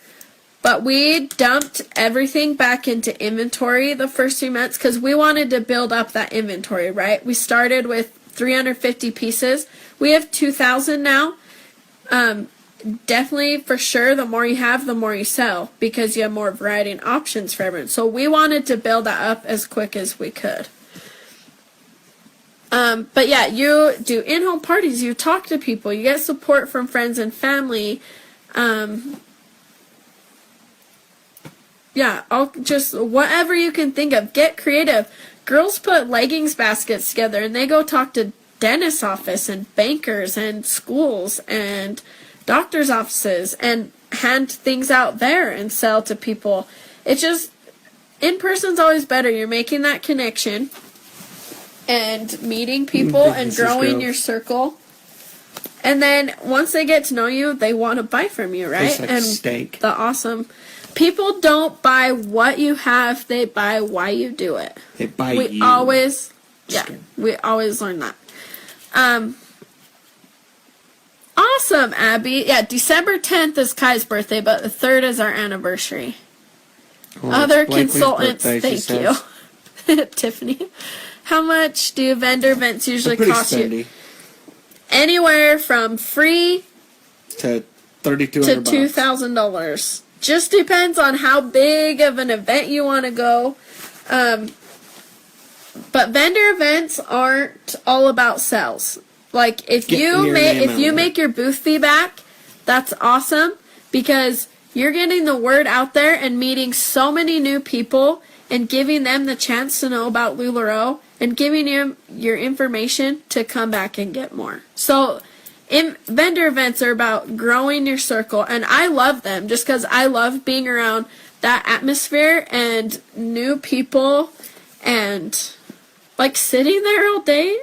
But we dumped everything back into inventory the first 3 months because we wanted to build up that inventory, right? We started with 350 pieces. We have 2,000 now. Definitely, for sure, the more you have, the more you sell because you have more variety and options for everyone. So we wanted to build that up as quick as we could. But yeah, you do in-home parties, you talk to people, you get support from friends and family. Yeah, just whatever you can think of. Get creative. Girls put leggings baskets together and they go talk to dentist's office and bankers and schools and doctor's offices and hand things out there and sell to people. It's just, in person's always better. You're making that connection and meeting people and growing your circle. And then once they get to know you, they want to buy from you, right? Tastes like and steak. the awesome people don't buy what you have, they buy why you do it. They buy we you. always Just yeah kidding. we always learn that. Awesome, Abby. Yeah, December 10th is Kai's birthday, but the 3rd is our anniversary. Well, Other it's Blakely's consultants, birthday, she thank you. Tiffany, how much do vendor events usually Pretty cost you? spendy. Anywhere from free To to $3,200. $2,000. Just depends on how big of an event you want to go. But vendor events aren't all about sales. Like if you make your booth fee back, that's awesome because you're getting the word out there and meeting so many new people and giving them the chance to know about LuLaRoe and giving them your information to come back and get more. So vendor events are about growing your circle, and I love them just because I love being around that atmosphere and new people and like sitting there all day.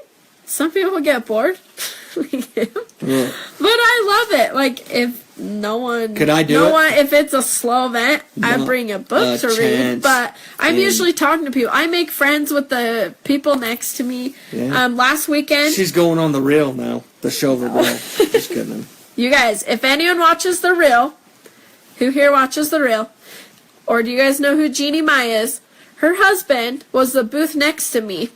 Some people get bored. Yeah. But I love it. Like if no one Could I do it? if it's a slow event, I Not bring a book a to read. chance But I'm in- usually talking to people. I make friends with the people next to me. Yeah. Last weekend, She's going on the reel now. The Shover reel. Just kidding. you guys, if anyone watches The Real, who here watches The Real, or do you guys know who Jeannie Mai is? Her husband was the booth next to me,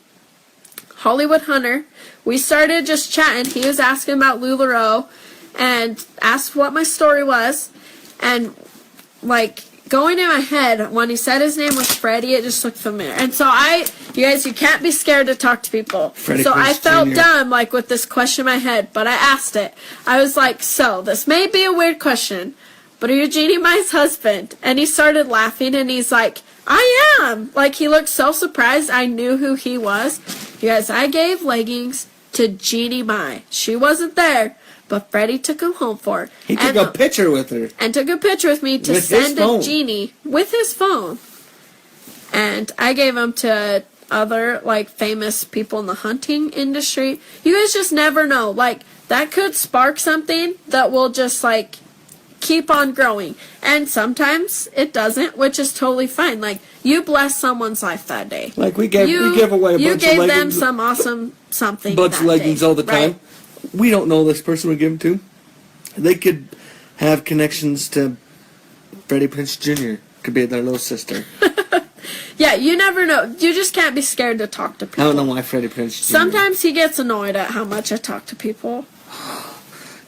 Hollywood Hunter. We started just chatting. He was asking about LuLaRoe and asked what my story was. And, like, going in my head, when he said his name was Freddie, it just looked familiar. And so you guys, you can't be scared to talk to people. Freddie So I Prinze felt Jr. dumb, like, with this question in my head, but I asked it. I was like, so, this may be a weird question, but are you Jeannie Mai's husband? And he started laughing, and he's like, I am! Like, he looked so surprised I knew who he was. You guys, I gave leggings to Jeannie Mai. She wasn't there, but Freddie took them home for her. He took a picture with her. And took a picture with me to With his send to phone. Jeannie with his phone. And I gave them to other, like, famous people in the hunting industry. You guys just never know. Like, that could spark something that will just, like, keep on growing. And sometimes it doesn't, which is totally fine. Like, you bless someone's life that day. Like we give away a You bunch gave of them leggings. some awesome something. Bunch of that leggings day, all the time. right? We don't know this person we give them to. They could have connections to Freddie Prinze Jr. Could be their little sister. Yeah, you never know. You just can't be scared to talk to I people. don't know why Freddie Prinze Jr. Sometimes he gets annoyed at how much I talk to people.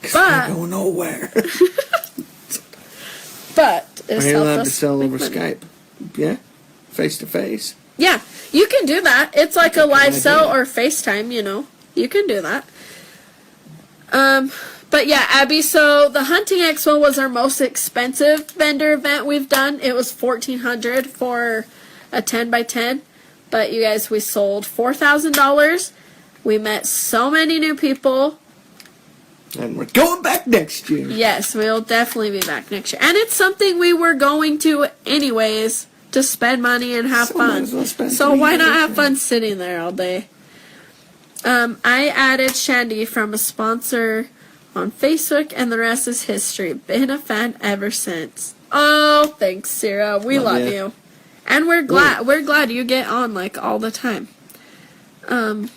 'Cause but- they go nowhere. But it's Are you allowed helped to us sell make over money. Skype? Yeah, face to face. Yeah, you can do that. It's like a live idea. sell or FaceTime, you know. You can do that. But yeah, Abby, so the Hunting Expo was our most expensive vendor event we've done. It was $1,400 for a 10x10. But you guys, we sold $4,000. We met so many new people. And we're going back next year. Yes, we'll definitely be back next year. And it's something we were going to anyways, to spend money and have So might fun. as well spend So why $300 not have fun sitting there all day? I added Shandy from a sponsor on Facebook, and the rest is history. Been a fan ever since. Oh, thanks, Sarah. We Love love ya. you. And we're glad you get on like all the time. No,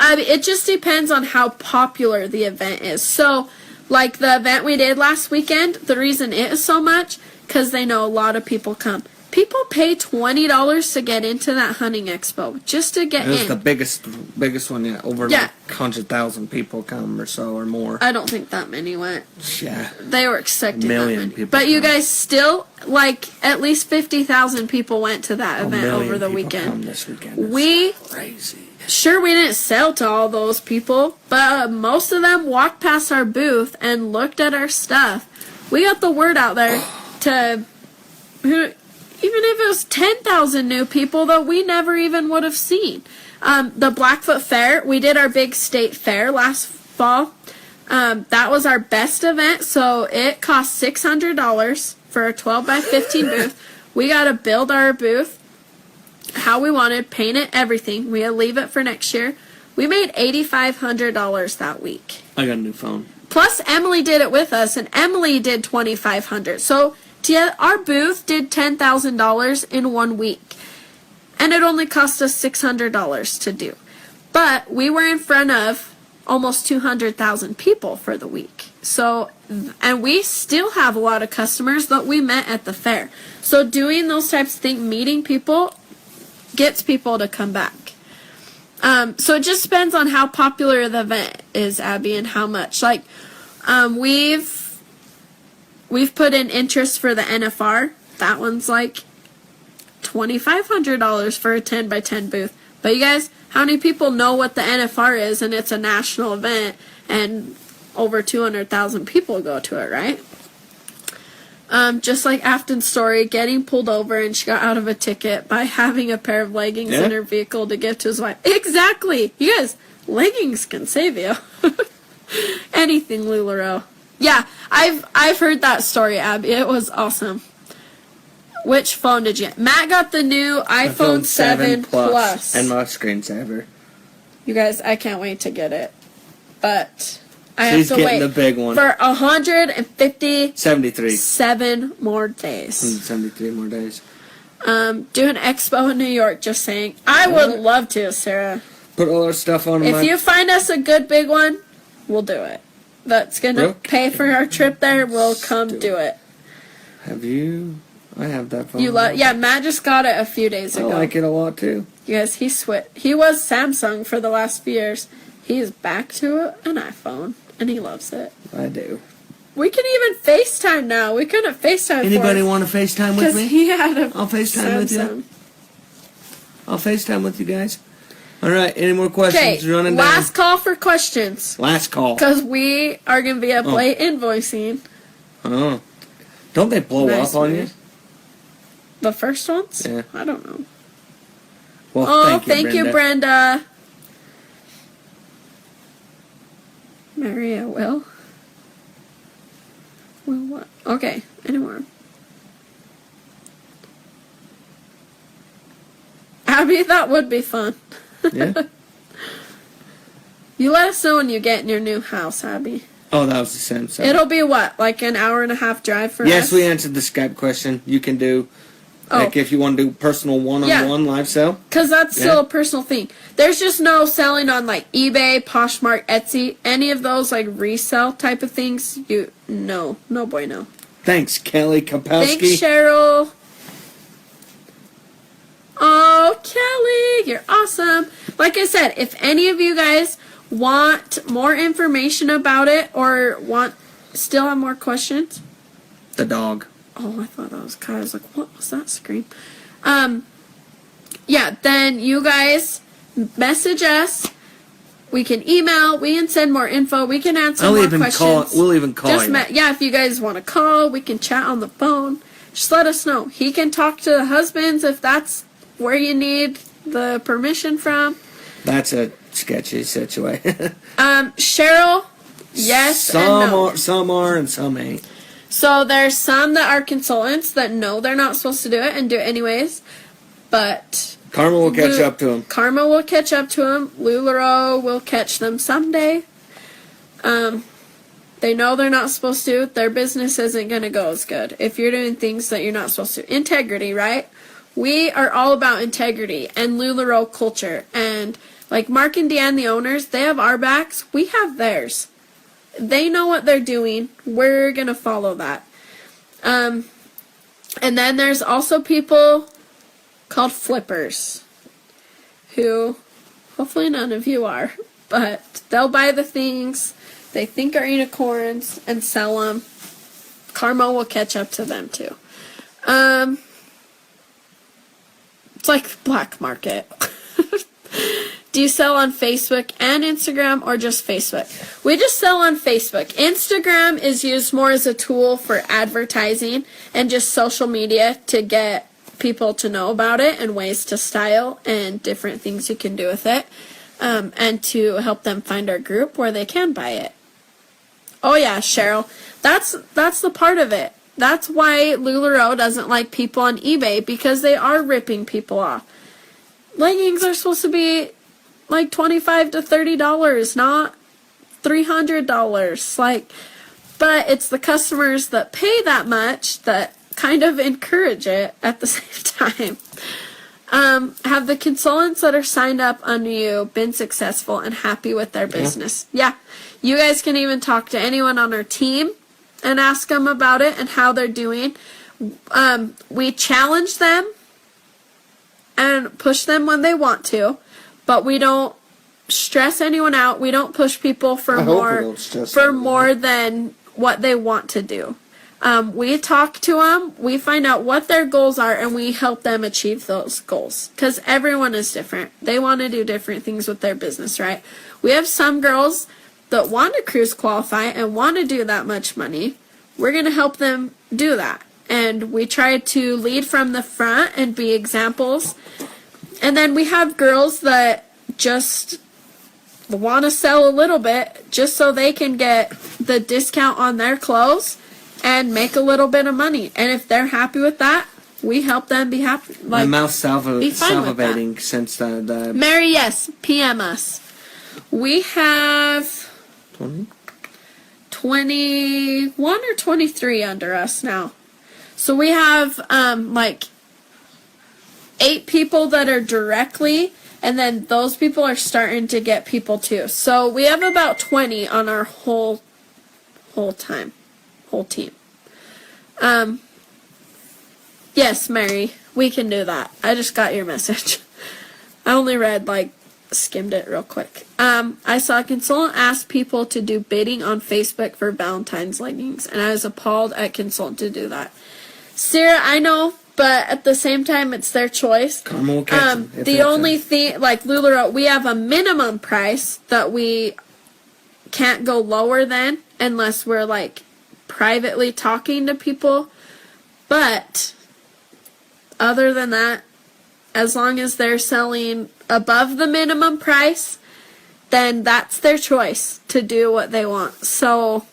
it just depends on how popular the event is. So, like the event we did last weekend, the reason it is so much, because they know a lot of people come. People pay $20 to get into that hunting expo, just to get It was in. the biggest one yet. Over Yeah. like 100,000 people come or so or more. I don't think that many went. Yeah. They were expecting Million that many. people But you come. guys still, like, at least 50,000 people went to that A event million over the people weekend. come this weekend. It's We crazy. Sure, we didn't sell to all those people, but most of them walked past our booth and looked at our stuff. We got the word out there to even if it was 10,000 new people that we never even would have seen. The Blackfoot Fair, we did our big state fair last fall. That was our best event, so it cost $600 for a 12 by 15 booth. We got to build our booth how we wanted, paint it, everything. We leave it for next year. We made $8,500 that week. I got a new phone. Plus, Emily did it with us, and Emily did $2,500. So, our booth did $10,000 in 1 week, and it only cost us $600 to do. But we were in front of almost 200,000 people for the week. So, and we still have a lot of customers that we met at the fair. So, doing those types of things, meeting people, gets people to come back. So it just depends on how popular the event is, Abby, and how much. Like, we've put in interest for the NFR. That one's like $2,500 for a 10 by 10 booth. But you guys, how many people know what the NFR is, and it's a national event, and over 200,000 people go to it, right? Just like Afton's story, getting pulled over and she got out of a ticket by having a pair of leggings in her vehicle to give to his wife. Exactly! You guys, leggings can save you. Anything, LuLaRoe. Yeah, I've heard that story, Abby. It was awesome. Which phone did you get? Matt got the new iPhone 7 Plus. And my screensaver. You guys, I can't wait to get it. But I She's have to getting wait the big one. for 157 73. more days. 73 more days. Do an expo in New York, just saying. I would love to, Sarah. Put all our stuff on If you find us a good big one, we'll do it. That's going to pay for our trip there. We'll come do it. Have you? I have that phone. Yeah, Matt just got it a few days I ago. like it a lot too. Yes, he was Samsung for the last few years. He's back to an iPhone, and he loves it. I do. We can even FaceTime now. We couldn't FaceTime Anybody want to FaceTime with because me? he had a I'll FaceTime with you. Samsung. I'll FaceTime with you guys. All right. Any more questions? Okay, Running last call for questions. down. Last call. Because we are going to be up late invoicing. Oh. Don't they blow Nice up on one. you? The first ones? Yeah. I don't know. Well, thank you, Brenda. Maria will. Will what? Okay, anymore. Abby, that would be fun. Yeah. You let us know when you get in your new house, Abby. Oh, that was the same. Sorry. It'll be what, like an hour and a half drive for us? Yes, we answered the Skype question. You can do, like, if you want to do personal one-on-one live sell. Because that's still a personal thing. There's just no selling on, like, eBay, Poshmark, Etsy, any of those, like, resell type of things. No bueno. Thanks, Kelly Kapowski. Thanks, Cheryl. Oh, Kelly, you're awesome. Like I said, if any of you guys want more information about it or still have more questions. The dog. Oh, I thought that was Kai. I was like, what was that scream? Yeah, then you guys message us. We can email. We can send more info. We can answer more questions. We'll even call you. If you guys want to call, we can chat on the phone. Just let us know. He can talk to the husbands if that's where you need the permission from. That's a sketchy situation. Cheryl, yes and no. Some are and some ain't. So there's some that are consultants that know they're not supposed to do it and do it anyways. But Karma will catch up to him. Karma will catch up to him. LuLaRoe will catch them someday. They know they're not supposed to. Their business isn't going to go as good if you're doing things that you're not supposed to. Integrity, right? We are all about integrity and LuLaRoe culture. And like Mark and Deanne, the owners, they have our backs. We have theirs. They know what they're doing. We're going to follow that. And then there's also people called flippers who, hopefully none of you are, but they'll buy the things they think are unicorns and sell them. Karma will catch up to them too. It's like black market. Do you sell on Facebook and Instagram or just Facebook? We just sell on Facebook. Instagram is used more as a tool for advertising and just social media to get people to know about it and ways to style and different things you can do with it, and to help them find our group where they can buy it. Oh yeah, Cheryl, that's the part of it. That's why LuLaRoe doesn't like people on eBay, because they are ripping people off. Leggings are supposed to be like $25 to $30, not $300. Like, but it's the customers that pay that much that kind of encourage it at the same time. Have the consultants that are signed up under you been successful and happy with their business? Yeah. You guys can even talk to anyone on our team and ask them about it and how they're doing. We challenge them and push them when they want to, but we don't stress anyone out. We don't push people for more than what they want to do. We talk to them, we find out what their goals are, and we help them achieve those goals. Because everyone is different. They want to do different things with their business, right? We have some girls that want to cruise qualify and want to do that much money. We're going to help them do that. And we try to lead from the front and be examples. And then we have girls that just want to sell a little bit just so they can get the discount on their clothes and make a little bit of money. And if they're happy with that, we help them be happy. Like, my mouth's salivating since the Mary, yes, PM us. We have 21 or 23 under us now. So we have like 8 people that are directly, and then those people are starting to get people too. So we have about 20 on our whole team. Yes, Mary, we can do that. I just got your message. I only skimmed it real quick. I saw a consultant ask people to do bidding on Facebook for Valentine's leggings, and I was appalled at consultant to do that. Sarah, I know, but at the same time, it's their choice. The only thing, like LuLaRoe, we have a minimum price that we can't go lower than unless we're like privately talking to people. But other than that, as long as they're selling above the minimum price, then that's their choice to do what they want. So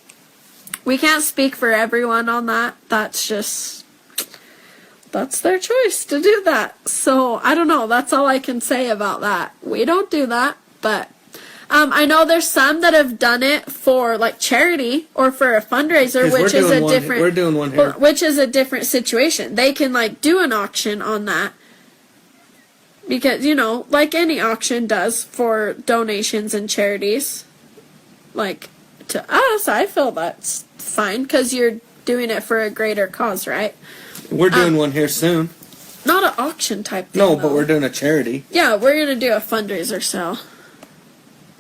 we can't speak for everyone on that. That's their choice to do that. So I don't know. That's all I can say about that. We don't do that, but I know there's some that have done it for like charity or for a fundraiser, which is a different. We're doing one here, which is a different situation. They can like do an auction on that. Because, like any auction does for donations and charities, like to us, I feel that's fine because you're doing it for a greater cause, right? We're doing one here soon. Not an auction type thing. No, but we're doing a charity. Yeah, we're going to do a fundraiser sale.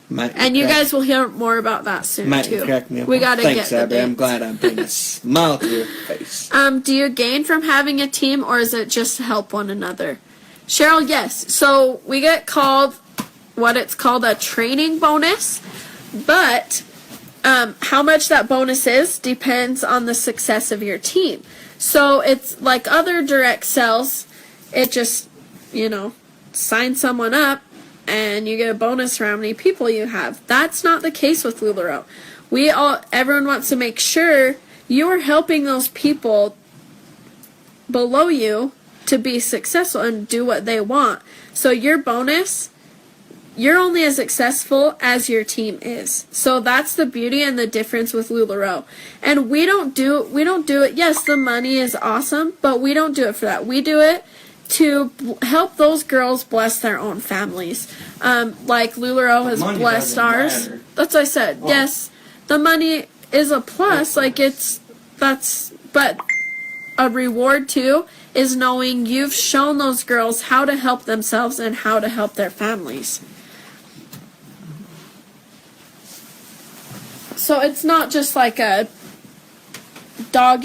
And you guys will hear more about that soon, too. Crack me up. We got to get the Abby. I'm glad I'm bringing a smile to your face. Do you gain from having a team, or is it just to help one another? Cheryl, yes. So we get called what it's called a training bonus, but how much that bonus is depends on the success of your team. So it's like other direct sales. It just, sign someone up and you get a bonus for how many people you have. That's not the case with LuLaRoe. Everyone wants to make sure you are helping those people below you to be successful and do what they want. So your bonus you're only as successful as your team is. So that's the beauty and the difference with LuLaRoe. And we don't do it. Yes, the money is awesome, but we don't do it for that. We do it to help those girls bless their own families. Like LuLaRoe has money blessed doesn't ours. matter. That's what I said. Oh. Yes, the money is a plus. But a reward too is knowing you've shown those girls how to help themselves and how to help their families. So it's not just like a dog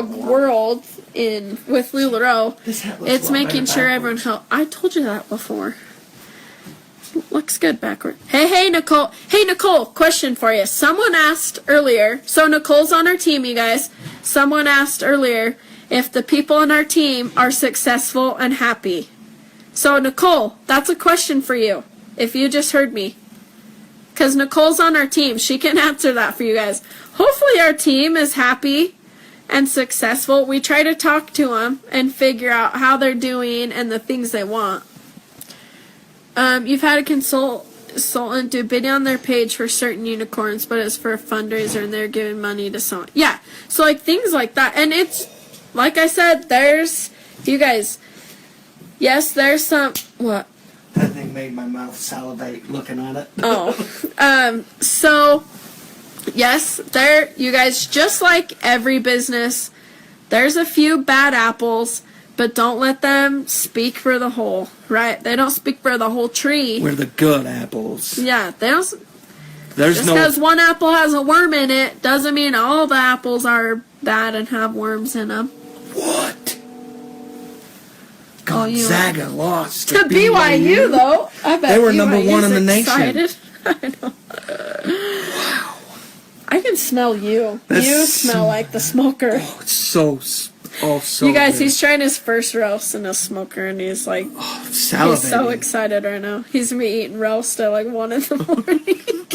world with LuLaRoe. It's making sure everyone help. I told you that before. Looks good backward. Hey, Nicole. Hey, Nicole, question for you. Someone asked earlier, so Nicole's on our team, you guys. Someone asked earlier if the people on our team are successful and happy. So, Nicole, that's a question for you, if you just heard me. Because Nicole's on our team. She can answer that for you guys. Hopefully our team is happy and successful. We try to talk to them and figure out how they're doing and the things they want. You've had a consultant do bidding on their page for certain unicorns, but it's for a fundraiser and they're giving money to someone. Yeah, so like things like that. And it's, like I said, there's, you guys, yes, there's some, what? That thing made my mouth salivate looking at it. So, yes, there, you guys, just like every business, there's a few bad apples, but don't let them speak for the whole, right? They don't speak for the whole tree. We're the good apples. Yeah, they don't. There's Just no. because one apple has a worm in it doesn't mean all the apples are bad and have worms in them. What? Oh, Gonzaga lost To BYU, though. I bet They were number BYU's one in the nation. excited. I know. Wow. I can smell you. That's You smell like the smoker. Oh, it's so. You guys, good. he's trying his first roast in a smoker, and he's like, Salivating. he's so excited right now. He's gonna be eating roast at like 1 in the morning.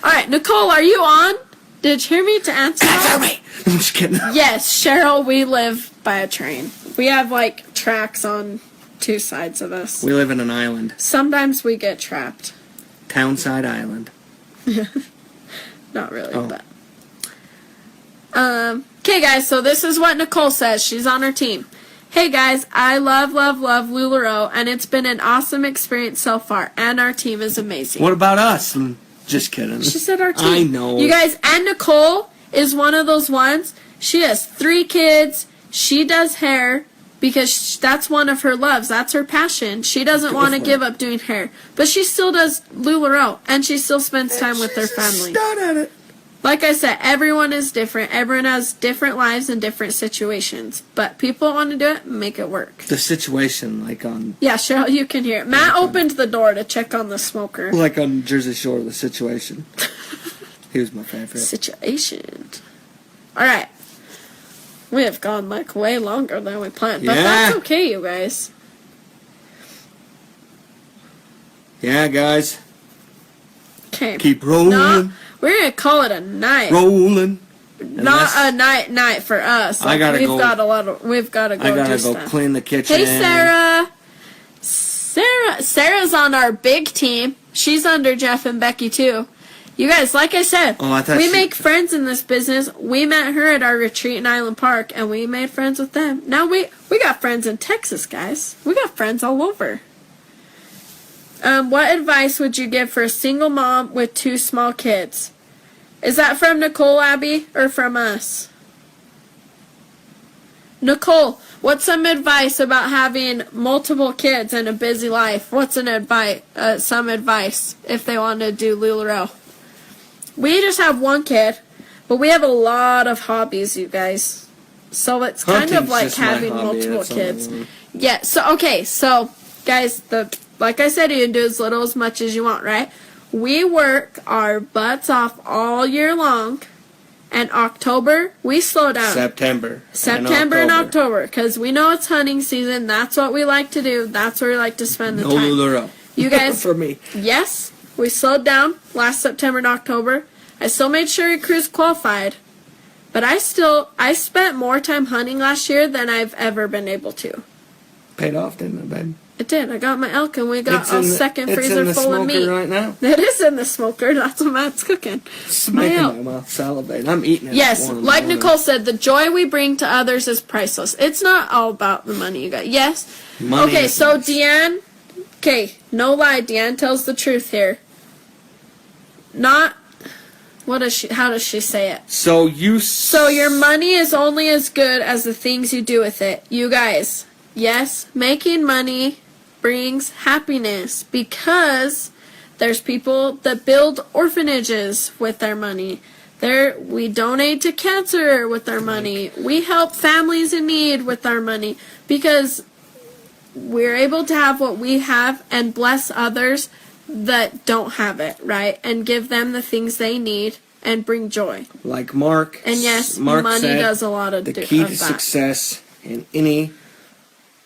All right, Nicole, are you on? Did you hear me to answer Answer that? me. I'm just kidding. Yes, Cheryl, we live by a train. We have like tracks on 2 sides of us. We live in an island. Sometimes we get trapped. Townside Island. Not really, Oh. but. Okay, guys, so this is what Nicole says. She's on her team. Hey, guys, I love LuLaRoe, and it's been an awesome experience so far, and our team is amazing. What about us? Just kidding. She said our team. I know. You guys, and Nicole is one of those ones. She has 3 kids. She does hair because that's one of her loves. That's her passion. She doesn't Go want to for give it. up doing hair, but she still does LuLaRoe, and she still spends time with her She's a family. stud at it. Like I said, everyone is different. Everyone has different lives and different situations. But people want to do it, make it work. The situation, like on Yeah, Cheryl, you can hear it. Matt opened the door to check on the smoker. Jersey Shore, the situation. He was my favorite. Situation. Alright. We have gone like way longer than we planned. But Yeah. that's okay, you guys. Yeah, guys. Okay. Keep rolling. No, we're going to call it a night. Rolling. Not a night for us. I gotta we've go- We've got to go I gotta do go stuff. clean the kitchen. Hey, Sarah. Sarah's on our big team. She's under Jeff and Becky, too. You guys, like I said, Oh, I thought we she- make friends in this business. We met her at our retreat in Island Park, and we made friends with them. Now we got friends in Texas, guys. We got friends all over. What advice would you give for a single mom with 2 small kids? Is that from Nicole, Abby, or from us? Nicole, what's some advice about having multiple kids and a busy life? What's some advice if they want to do LuLaRoe? We just have 1 kid, but we have a lot of hobbies, you guys. So it's kind of Hunting's like just my having hobby, multiple that's all I kids. want. Yeah, so guys, like I said, you can do as little as much as you want, right? We work our butts off all year long, and October, we slow down. September And October, because we know it's hunting season. That's what we like to do. That's where we like to spend the No time. LuLaRoe. You guys, For me. yes, we slowed down last September and October. I still made sure we cruise qualified, but I spent more time hunting last year than I've ever been able to. Paid off, didn't it, babe? It did. I got my elk and we got It's a in the- second it's freezer in the full of smoker meat. right now. It is in the smoker. That's what Matt's cooking. It's My making elk. my mouth salivate. I'm eating it. Yes, at 1 in the like morning. Nicole said, the joy we bring to others is priceless. It's not all about the money you got. Yes. Money Okay, is so nice. Deanne, okay, no lie, Deanne tells the truth here. Not, how does she say it? So So your money is only as good as the things you do with it. You guys, yes, making money brings happiness because there's people that build orphanages with their money. We donate to cancer with our money. We help families in need with our money because we're able to have what we have and bless others that don't have it, right? And give them the things they need and bring joy. like Mark. And yes, Mark money said, does a lot of the of key to that. success in any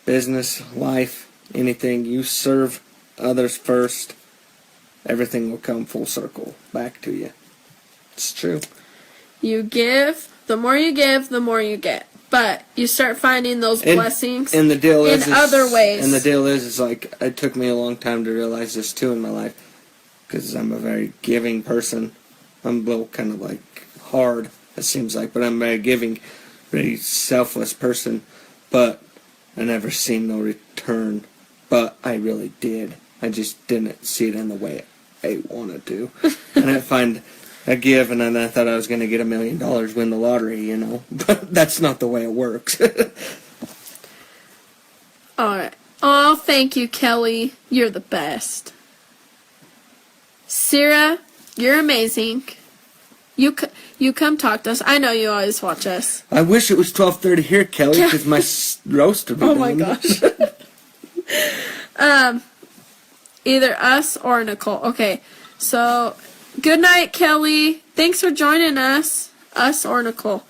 business, life, anything, you serve others first, everything will come full circle back to you. It's true. You give, the more you give, the more you get. But you start finding those blessings And the deal in is other ways. And the deal is like, it took me a long time to realize this too in my life, because I'm a very giving person. I'm a little kind of like hard, it seems like, but I'm a very giving, very selfless person. But I never seen no return. But I really did. I just didn't see it in the way I wanted to. And I give, and then I thought I was going to get $1 million, win the lottery, you know. But that's not the way it works. Alright. Oh, thank you, Kelly. You're the best. Sarah, you're amazing. You come talk to us. I know you always watch us. I wish it was 12:30 here, Kelly, because my roast would be Oh done. my gosh. Either us or Nicole. Okay, so good night, Kelly. Thanks for joining us. Us or Nicole.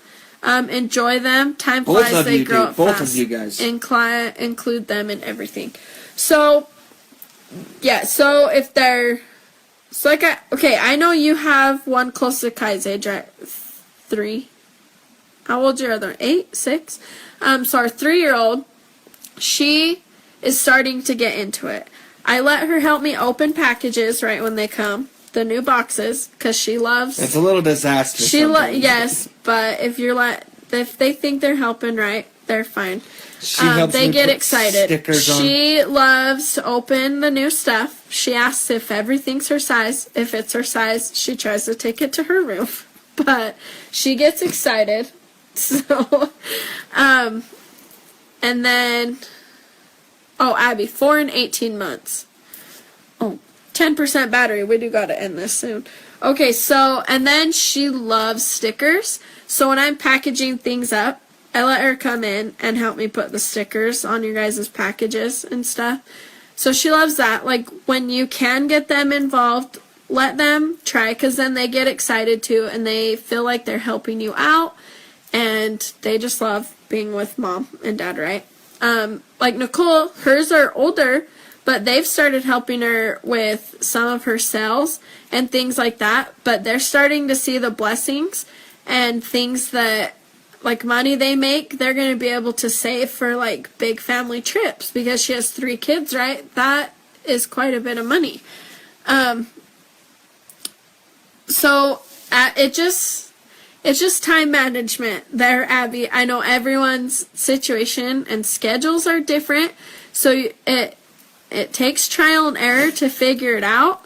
Enjoy them. Time Both flies. of They you grow do. up Both fast. of you guys. Include them in everything. So, yeah. So if they're, so like I know you have one close to Kai's age, right? 3. How old's your other? 8, 6. So our 3-year-old, she is starting to get into it. I let her help me open packages right when they come, the new boxes, because she loves. It's a little disaster. Yes, but if they think they're helping right, they're fine. She helps They me get put excited. stickers on. She loves to open the new stuff. She asks if everything's her size. If it's her size, she tries to take it to her room. But she gets excited. So, and then, Abby, 4 and 18 months. 10% battery. We do gotta end this soon. Okay, so, and then she loves stickers. So when I'm packaging things up, I let her come in and help me put the stickers on your guys' packages and stuff. So she loves that. Like, when you can get them involved, let them try, because then they get excited too, and they feel like they're helping you out, and they just love being with mom and dad, right? Like Nicole, hers are older, but they've started helping her with some of her sales and things like that, but they're starting to see the blessings and things that, like, money they make, they're going to be able to save for, like, big family trips, because she has 3 kids, right? That is quite a bit of money. So it's just time management there, Abby. I know everyone's situation and schedules are different, so it takes trial and error to figure it out,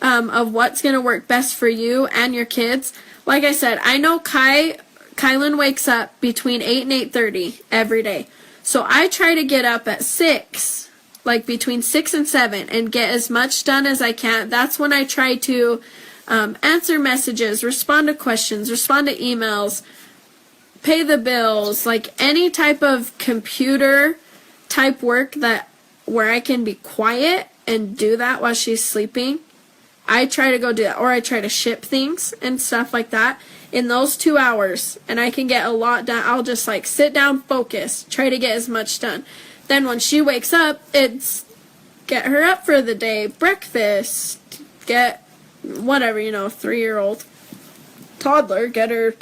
of what's going to work best for you and your kids. Like I said, I know Kylan wakes up between 8 and 8:30 every day. So I try to get up at 6, like between 6 and 7, and get as much done as I can. That's when I try to answer messages, respond to questions, respond to emails, pay the bills, like any type of computer type work where I can be quiet and do that while she's sleeping. I try to go do that, or I try to ship things and stuff like that in those 2 hours, and I can get a lot done. I'll just like sit down, focus, try to get as much done. Then when she wakes up, it's get her up for the day, breakfast, get whatever, 3-year-old toddler, get her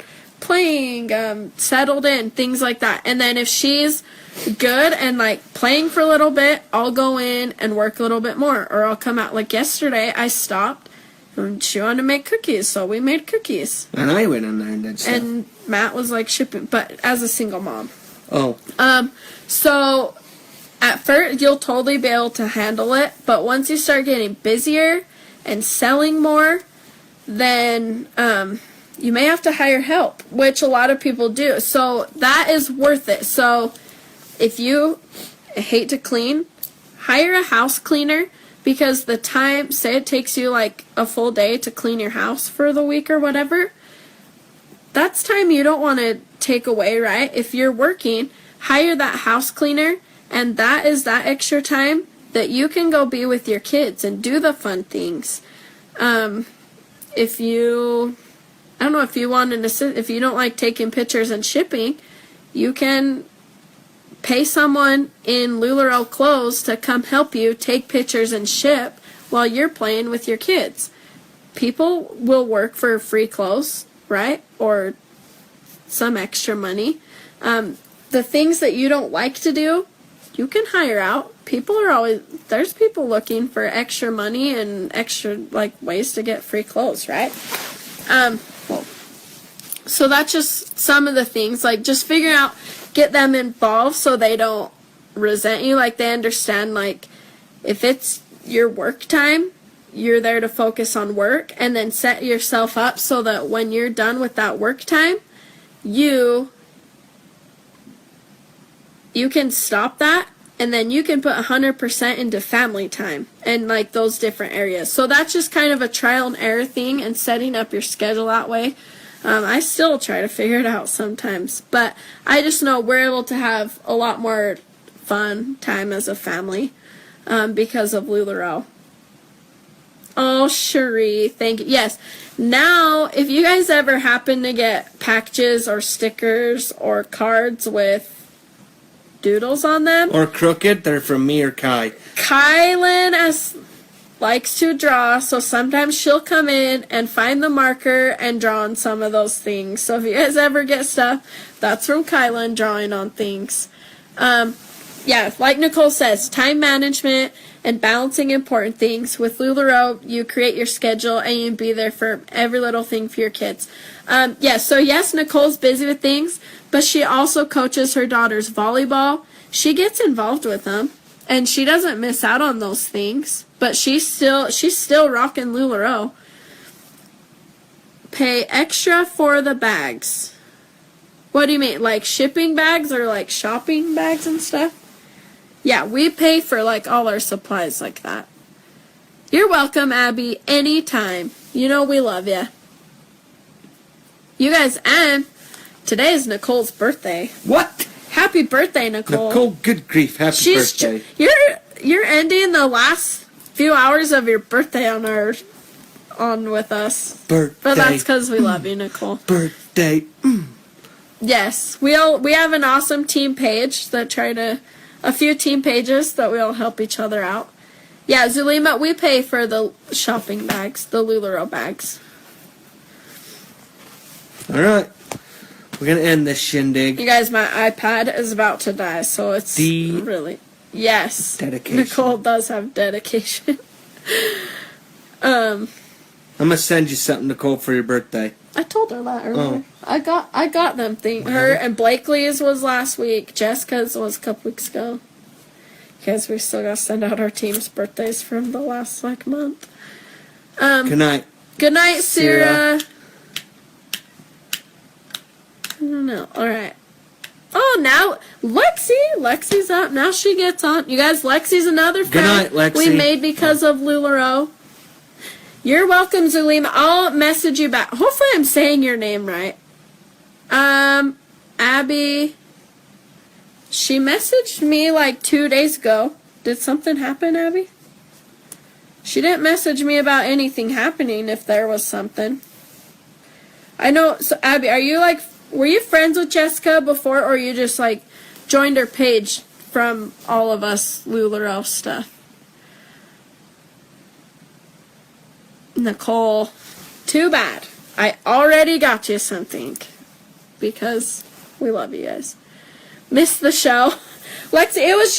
playing, settled in, things like that. And then if she's good and like playing for a little bit, I'll go in and work a little bit more, or I'll come out. Like yesterday, I stopped and she wanted to make cookies, so we made cookies. And I went in there and did stuff. And Matt was like shipping, but as a single mom. Oh. So at first you'll totally be able to handle it, but once you start getting busier and selling more, then you may have to hire help, which a lot of people do. So that is worth it. So if you hate to clean, hire a house cleaner, because the time, say it takes you like a full day to clean your house for the week or whatever, that's time you don't want to take away, right? If you're working, hire that house cleaner, and that is that extra time that you can go be with your kids and do the fun things. If you, I don't know, if you want an assist, if you don't like taking pictures and shipping, you can pay someone in LuLaRoe Clothes to come help you take pictures and ship while you're playing with your kids. People will work for free clothes, right? Or some extra money. The things that you don't like to do, you can hire out. People are always, there's people looking for extra money and extra like ways to get free clothes, right? So that's just some of the things, like just figuring out, get them involved so they don't resent you. Like they understand, like if it's your work time, you're there to focus on work, and then set yourself up so that when you're done with that work time, you can stop that, and then you can put 100% into family time and like those different areas. So that's just kind of a trial and error thing, and setting up your schedule that way. I still try to figure it out sometimes, but I just know we're able to have a lot more fun time as a family because of LuLaRoe. Oh, Cherie, thank you. Yes. Now, if you guys ever happen to get packages or stickers or cards with doodles on them, Or crooked, they're from me or Kai. Kylan likes to draw, so sometimes she'll come in and find the marker and draw on some of those things. So if you guys ever get stuff, that's from Kylan drawing on things. Yeah, like Nicole says, time management and balancing important things. With LuLaRoe, you create your schedule and you be there for every little thing for your kids. So yes, Nicole's busy with things, but she also coaches her daughter's volleyball. She gets involved with them, and she doesn't miss out on those things. But she's still rocking LuLaRoe. Pay extra for the bags. What do you mean? Like shipping bags or like shopping bags and stuff? Yeah, we pay for like all our supplies like that. You're welcome, Abby, anytime. You know we love you. You guys, and today is Nicole's birthday. What? Happy birthday, Nicole. Nicole, good grief, happy birthday. You're ending the last few hours of your birthday on with us. Birthday. But that's because we love you, Nicole. Birthday. Yes, we have an awesome team page a few team pages that we all help each other out. Yeah, Zulima, we pay for the shopping bags, the LuLaRoe bags. All right. We're going to end this shindig. You guys, my iPad is about to die, so it's really... Yes. Dedication. Nicole does have dedication. I'm going to send you something, Nicole, for your birthday. I told her that earlier. Oh. I got them things. Her and Blakely's was last week. Jessica's was a couple weeks ago. Because we still got to send out our team's birthdays from the last month. Good night. Good night, Sarah. I don't know. All right. Oh, now Lexi's up. Now she gets on. You guys, Lexi's another friend. Good night, Lexi. We made because of LuLaRoe. You're welcome, Zulima. I'll message you back. Hopefully I'm saying your name right. Abby. She messaged me 2 days ago. Did something happen, Abby? She didn't message me about anything happening if there was something. I know. So, Abby, are you were you friends with Jessica before, or you just joined her page from all of us LuLaRoe stuff? Nicole, too bad. I already got you something. because we love you guys. Missed the show. Lexi, it was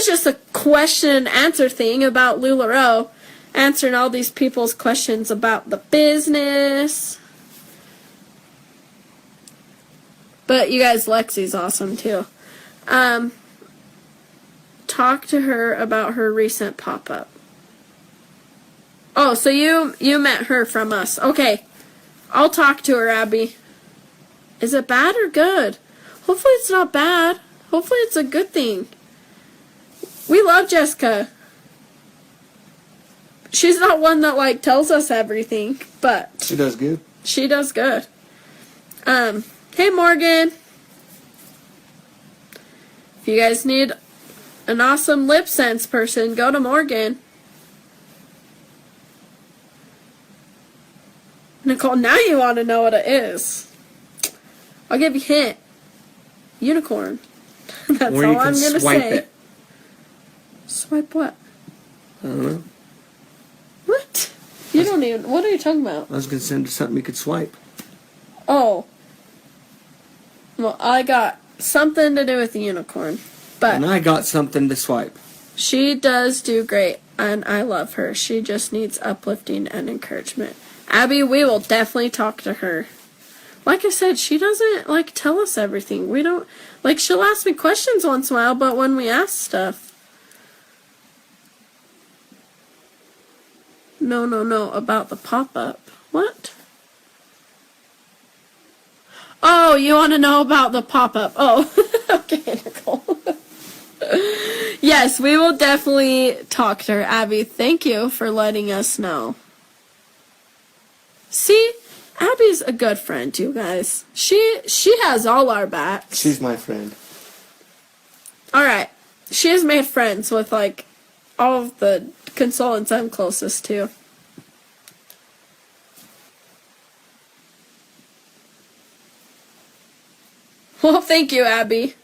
just a question and answer thing about LuLaRoe, answering all these people's questions about the business. But you guys, Lexi's awesome too. Talk to her about her recent pop-up. Oh, so you met her from us. Okay. I'll talk to her, Abby. Is it bad or good? Hopefully it's not bad. Hopefully it's a good thing. We love Jessica. She's not one that, like, tells us everything, but... She does good. She does good. Hey, Morgan. If you guys need an awesome lip sense person, go to Morgan. Nicole, now you want to know what it is. I'll give you a hint. Unicorn. That's Or all you I'm can going to swipe say. it. Swipe what? I don't know. What? You don't even... What are you talking about? I was going to send her something you could swipe. Oh. Well, I got something to do with the unicorn. But And I got something to swipe. she does do great, and I love her. She just needs uplifting and encouragement. Abby, we will definitely talk to her. Like I said, she doesn't, like, tell us everything. We don't... Like, she'll ask me questions once in a while, but when we ask stuff... No, about the pop-up. What? Oh, you want to know about the pop-up. Oh, okay, Nicole. Yes, we will definitely talk to her, Abby. Thank you for letting us know. See? Abby's a good friend, you guys. She has all our backs. She's my friend. Alright. She has made friends with, like, all of the consultants I'm closest to. Well, thank you, Abby.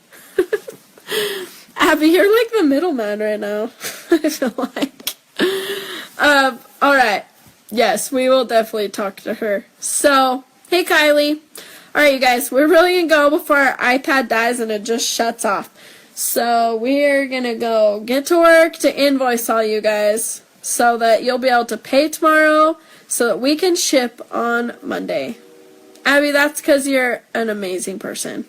Abby, you're like the middleman right now. I feel like. Alright. Yes, we will definitely talk to her. So, hey Kylie. Alright, you guys, we're really gonna go before our iPad dies and it just shuts off. So, we're gonna go get to work to invoice all you guys so that you'll be able to pay tomorrow so that we can ship on Monday. Abby, that's because you're an amazing person.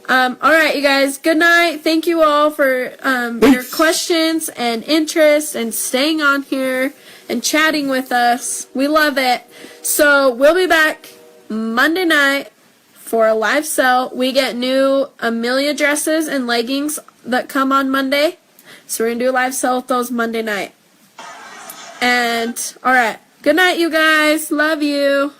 Alright, you guys, good night. Thank you all for your questions and interest and staying on here and chatting with us. We love it. So, we'll be back Monday night for a live sell. We get new Amelia dresses and leggings that come on Monday. So, we're going to do a live sell with those Monday night. And, alright, good night, you guys. Love you.